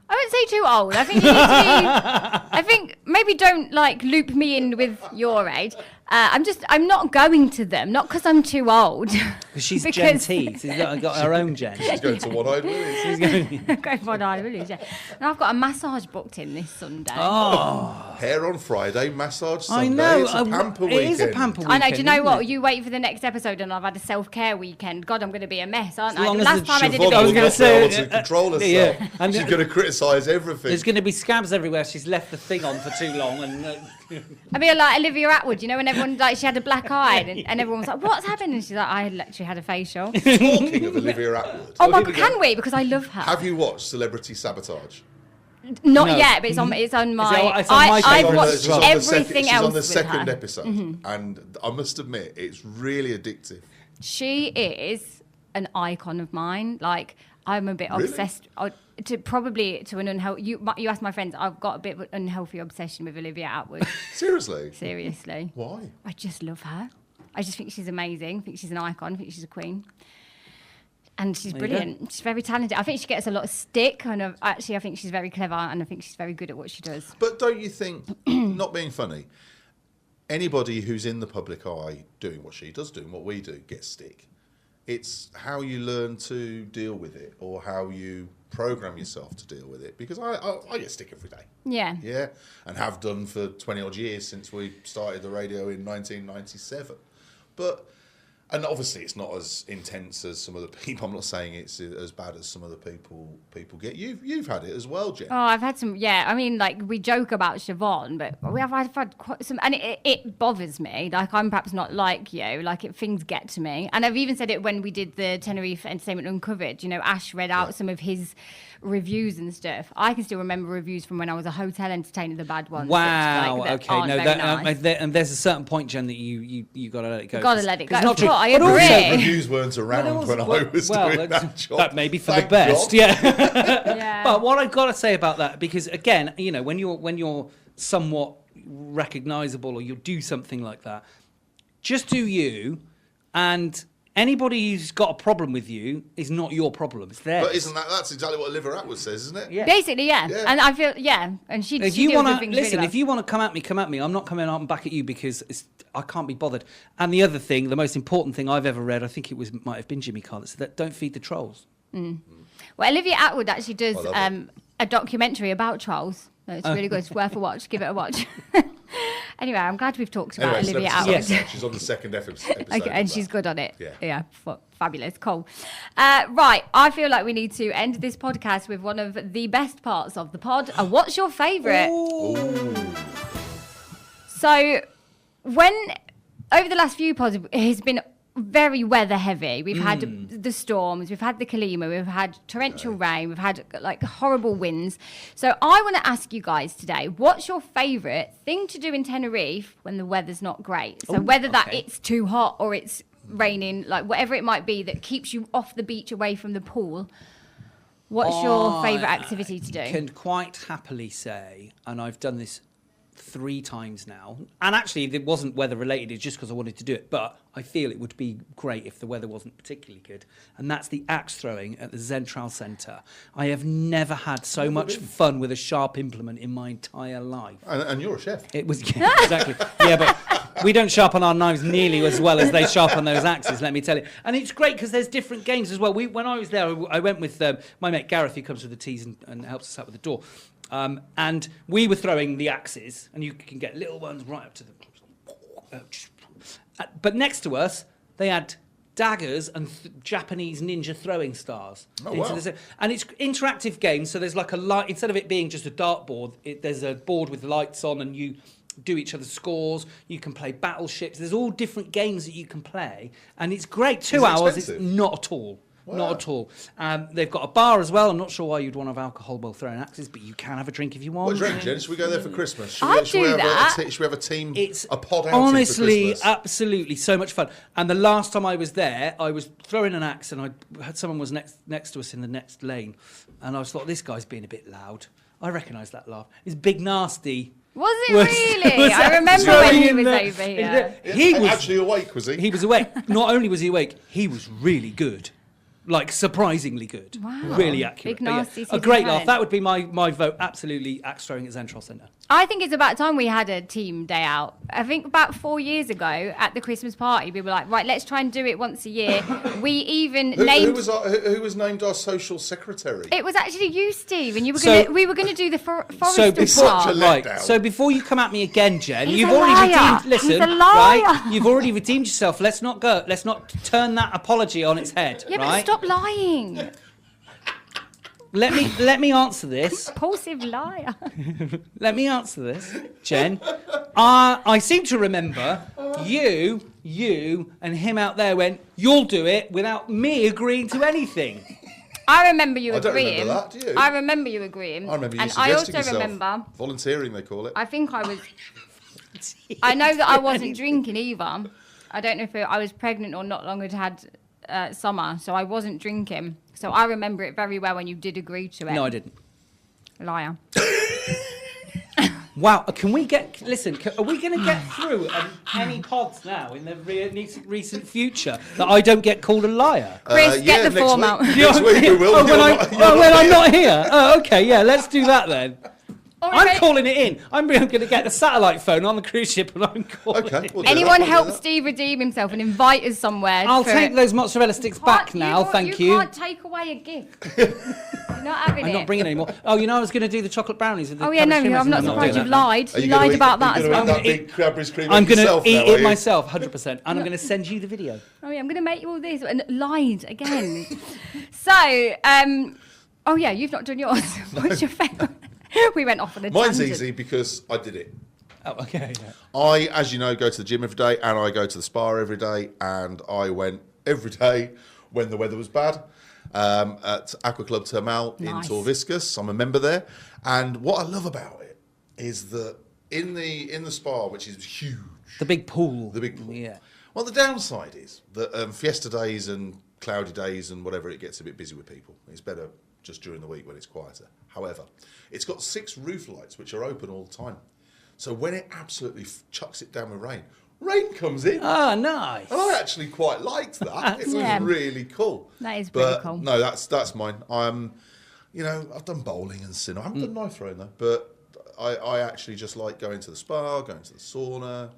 I wouldn't say too old. I think you need to be. I think maybe don't loop me in with your age. I'm not going to them, not because I'm too old. She's Gen T. She's got her own Gen. She's going to One-Eyed Willy's. Going for One-Eyed Willy's, yeah. And I've got a massage booked in this Sunday. Oh. Hair on Friday, massage Sunday. I know. It's a pamper weekend. It is a pamper weekend. I know. Do you know what? You wait for the next episode, and I've had a self-care weekend. God, I'm going to be a mess, aren't I? Last time I did I was going to say, to control herself. And she's going to criticise everything. There's going to be scabs everywhere. She's left the thing on for too long, and I mean, like Olivia Atwood. When everyone she had a black eye, and everyone was like, "What's happened?" And she's like, "I literally had a facial." Talking of Olivia Atwood. Oh my God, can we? Because I love her. Have you watched Celebrity Sabotage? Not yet, but it's on my. It's on my I've watched everything else. She's on the second her. episode, and I must admit, it's really addictive. She is an icon of mine. Like, I'm a bit obsessed. To an unhealthy. You ask my friends. I've got a bit of an unhealthy obsession with Olivia Atwood. Seriously. Why? I just love her. I just think she's amazing. I think she's an icon. I think she's a queen. And she's brilliant. She's very talented. I think she gets a lot of stick. And I think she's very clever, and I think she's very good at what she does. But don't you think, not being funny, anybody who's in the public eye doing what she does, doing what we do, gets stick. It's how you learn to deal with it, or how you program yourself to deal with it. Because I get stick every day. Yeah. Yeah, and have done for 20 odd years since we started the radio in 1997. And obviously it's not as intense as some other people. I'm not saying it's as bad as some other people get. You've had it as well, Jen. Oh, I've had some. Yeah, I mean, we joke about Siobhan, but I've had quite some, and it bothers me. I'm perhaps not like you. Things get to me, and I've even said it when we did the Tenerife Entertainment Uncovered. Ash read out some of his reviews and stuff. I can still remember reviews from when I was a hotel entertainer, the bad ones. Wow. Which, okay. No, nice. And there's a certain point, Jen, that you gotta let it go. Gotta let it go. Not true. I agree. Reviews weren't around when I was doing that job. That may be for the best. God. Yeah. But what I've got to say about that, because again, when you're somewhat recognisable, or you do something like that, just do you, and anybody who's got a problem with you is not your problem. It's theirs. But that's exactly what Olivia Atwood says, isn't it? Yeah. Basically, yeah. And I feel, and she if she you deals want with to things listen, really well. if you want to come at me. I'm not coming out and back at you because I can't be bothered. And the other thing, the most important thing I've ever read, I think might have been Jimmy Carr, that said that don't feed the trolls. Well, Olivia Atwood actually does a documentary about trolls. No, it's really good. It's worth a watch. Give it a watch. Anyway, I'm glad we've talked about Olivia Atwood. She's on the second episode. Okay, and she's good on it. Yeah. Fabulous. Cool. Right, I feel like we need to end this podcast with one of the best parts of the pod. What's your favourite? So, over the last few pods, it has been very weather heavy. We've had the storms, we've had the calima, we've had torrential rain, we've had horrible winds. So I want to ask you guys today, what's your favourite thing to do in Tenerife when the weather's not great? So whether that it's too hot or it's raining, whatever it might be that keeps you off the beach away from the pool, what's your favourite activity to do? I can quite happily say, and I've done this 3 times now, and actually it wasn't weather related, it's just because I wanted to do it, but I feel it would be great if the weather wasn't particularly good, and that's the axe throwing at the Zentral Centre. I have never had so much fun with a sharp implement in my entire life. And you're a chef. It was, yeah, exactly. Yeah, but we don't sharpen our knives nearly as well as they sharpen those axes, let me tell you. And it's great because there's different games as well. When I was there, I went with my mate Gareth, who comes with the teas and helps us out with the door. And we were throwing the axes, and you can get little ones right up to the... But next to us, they had daggers and Japanese ninja throwing stars. Oh, wow. And it's interactive games, so there's like a light... Instead of it being just a dartboard, there's a board with lights on, and you do each other's scores. You can play battleships. There's all different games that you can play, and it's great. 2 hours, it's not at all. Wow. Not at all. They've got a bar as well. I'm not sure why you'd want to have alcohol while throwing axes, but you can have a drink if you want. What drink, Jen? Should we go there for Christmas? Should we have a team, a pod outing honestly, for Christmas? Absolutely so much fun. And the last time I was there, I was throwing an axe, and I had someone was next to us in the next lane, and I was thought, this guy's being a bit loud. I recognised that laugh. It's Big Nasty. Was it really? I remember when he was over here. He was actually awake, was he? He was awake. Not only was he awake, he was really good. Like, surprisingly good. Wow. Really accurate. Big Nasty. A great laugh. That would be my vote. Absolutely, axe throwing at Zentral Centre. I think it's about time we had a team day out. I think about 4 years ago at the Christmas party, we were like, right, let's try and do it once a year. We even named... Who was named our social secretary? It was actually you, Steve, and we were going to do the forest part. Right. So before you come at me again, Jen, He's you've a already liar. redeemed... Listen, He's a liar. right? You've already redeemed yourself. Let's not go. Let's not turn that apology on its head, Yeah, right? but stop lying. Let me answer this. Impulsive liar. Let me answer this, Jen. I seem to remember you and him out there went, you'll do it without me agreeing to anything. I remember you agreeing. I don't remember that, do you? I remember you agreeing. I remember you and suggesting I also yourself. remember... Volunteering, they call it. I think I was... I know that I wasn't drinking either. I don't know if I was pregnant or not long had summer, so I wasn't drinking. So I remember it very well when you did agree to it. No, I didn't. Liar. Wow, can we get... Listen, are we going to get through any pods now in the recent future that I don't get called a liar? Chris, get the form out. Next week we will. When I'm not here? Oh, okay, yeah, let's do that then. I'm calling it in. I'm going to get the satellite phone on the cruise ship and I'm calling it. We'll Anyone help Steve redeem himself and invite us somewhere. I'll take those mozzarella sticks back now, thank you. You can't take away a gift. You're not having it. I'm not bringing any more. Oh, I was going to do the chocolate brownies with the I'm not surprised you've lied. You lied about that as well. I'm going to eat it myself, 100%. And I'm going to send you the video. Oh, yeah, I'm going to make you all this. And lied again. So, oh, yeah, you've not done yours. What's your favourite? We went off on a tangent. Mine's easy because I did it. Oh, okay. Yeah. I, as you know, go to the gym every day and I go to the spa every day. And I went every day when the weather was bad at Aqua Club Thermal in Torviscus. I'm a member there. And what I love about it is that in the spa, which is huge. The big pool. Yeah. Well, the downside is that fiesta days and cloudy days and whatever, it gets a bit busy with people. It's better just during the week when it's quieter. However, it's got 6 roof lights which are open all the time. So when it absolutely chucks it down with rain comes in. Oh, nice. And I actually quite liked that. It was really cool. That is pretty cool. No, that's mine. I've done bowling and cinema. I haven't done knife throwing though, but I actually just like going to the spa, going to the sauna.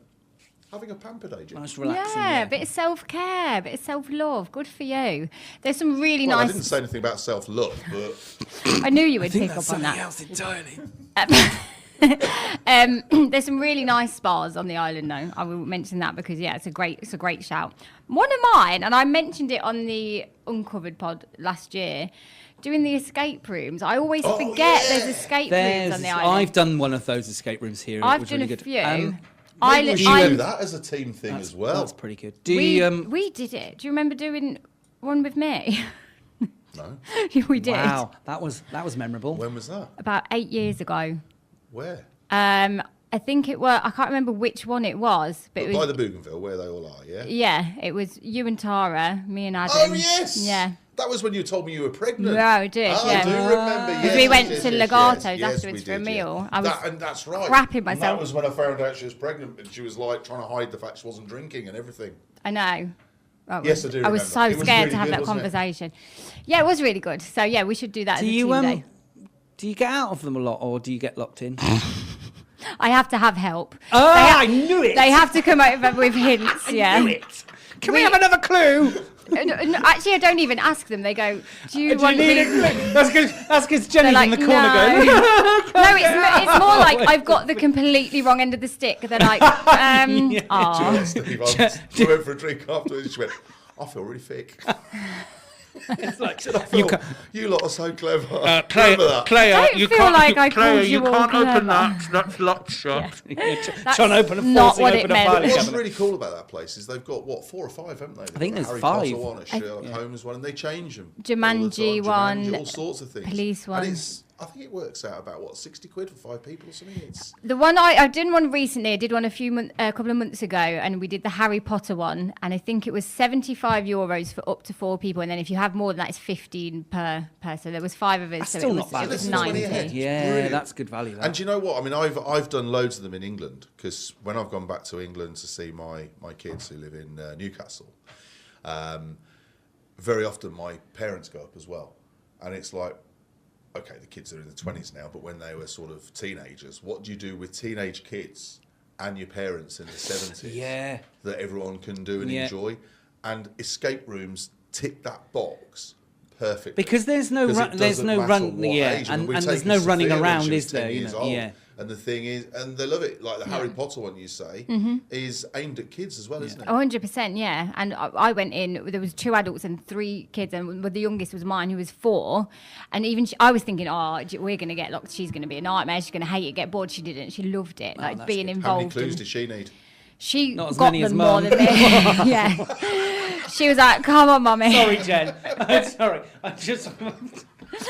Having a pamper day, Jim. Nice, relaxing. Yeah, a bit of self-care, a bit of self-love. Good for you. There's some really nice... I didn't say anything about self-love, but... I knew you would pick up on that. Else entirely. There's some really nice spas on the island, though. I will mention that because, it's a great shout. One of mine, and I mentioned it on the Uncovered pod last year, doing the escape rooms. I always forget there's escape rooms on the island. I've done one of those escape rooms here. I've done a few. We should do that as a team thing as well. That's pretty good. We did it. Do you remember doing one with me? No. We did. Wow, that was memorable. When was that? About 8 years ago. Where? I think it was. I can't remember which one it was, but it was by the Bougainville, where they all are. Yeah. Yeah, it was you and Tara, me and Adam. Oh yes. Yeah. That was when you told me you were pregnant. Yeah, I did. Oh, Yeah. I do remember. Yes, We went yes, to yes, Legato's yes, afterwards we for a did, meal. yeah. I was And that's right. crapping And myself. that was when I found out she was pregnant, and she was like trying to hide the fact she wasn't drinking and everything. I know. Yes, I do I was remember. so It was scared really to have good, that wasn't it? conversation. Yeah, it was really good. So yeah, we should do that as a team day. Do you get out of them a lot, or do you get locked in? I have to have help. I knew it. They have to come over with hints. Yeah. Knew it. Can we have another clue? No, actually, I don't even ask them. They go, "Do you want need me?" a clue? That's because Jenny's They're in like, the corner "No." going. No, it's more like I've got the completely wrong end of the stick. They're like, "Aw." Do you know, Steve, we went for a drink afterwards. She went, I feel really thick. It's like, You lot are so clever. Claire, Remember that? Don't you feel can't, like I Claire, called you all can't open clever. that. That's locked shut. That's Trying to open a not forcing what open it a meant. filing What's cabinet. really cool about that place is they've got, 4 or 5, haven't they? I think there's Harry 5. Potter one, a Sherlock Holmes one, and they change them. Jumanji one, all sorts of things. police one. And I think it works out about, £60 for 5 people or something? It's The one I did one recently. I did one a couple of months ago, and we did the Harry Potter one, and I think it was €75 for up to 4 people, and then if you have more than that, it's 15 per person. There was 5 of us, That's so still it not was, bad, it was is it? 90. 20 a head. Yeah, Brilliant. that's good value. That. And do you know what? I mean, I've done loads of them in England, because when I've gone back to England to see my kids who live in Newcastle, very often my parents go up as well. And it's like, okay, the kids are in the 20s now, but when they were sort of teenagers, what do you do with teenage kids and your parents in the 70s Yeah. that everyone can do and enjoy? And escape rooms tick that box perfectly. Because there's no Because run, it there's doesn't no matter run, what yeah, age. I mean, and we've there's taken no running Sophia when around, she was is there? 10 You years know, old. yeah. And the thing is, and they love it, like the Harry Potter one you say, is aimed at kids as well, isn't it? 100%, yeah. And I went in, there was 2 adults and 3 kids, and the youngest was mine, who was 4. And even I was thinking, we're going to get locked. She's going to be a nightmare. She's going to hate it, get bored. She didn't. She loved it, like that's being good. How many involved. clues did she need? She Not as got many as them more Mum. than me. Yeah. She was like, come on, mummy. Sorry, Jen. Sorry. I just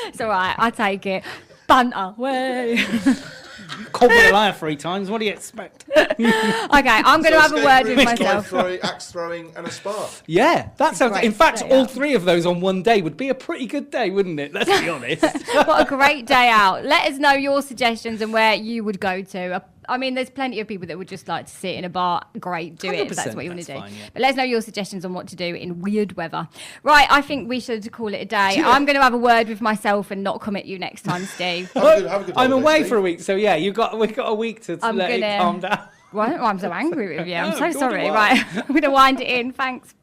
It's all right. I take it. Banter. Way. called me a liar 3 times. What do you expect? Okay, I'm going to have a word with myself. Axe throwing and a spa. Yeah, that sounds. great In fact, day all out. 3 of those on one day would be a pretty good day, wouldn't it? Let's be honest. What a great day out. Let us know your suggestions and where you would go to. I mean, there's plenty of people that would just like to sit in a bar. Great, do it if that's what you want to 100%, do. that's fine, yeah. But let us know your suggestions on what to do in weird weather. Right, I think we should call it a day. I'm going to have a word with myself and not come at you next time, Steve. Have a good I'm holiday, away Steve. for a week, so yeah, we've got a week to I'm let it gonna- calm down. Well, I'm so angry with you. I'm Oh, so God, sorry. why? Right, I'm going to wind it in. Thanks.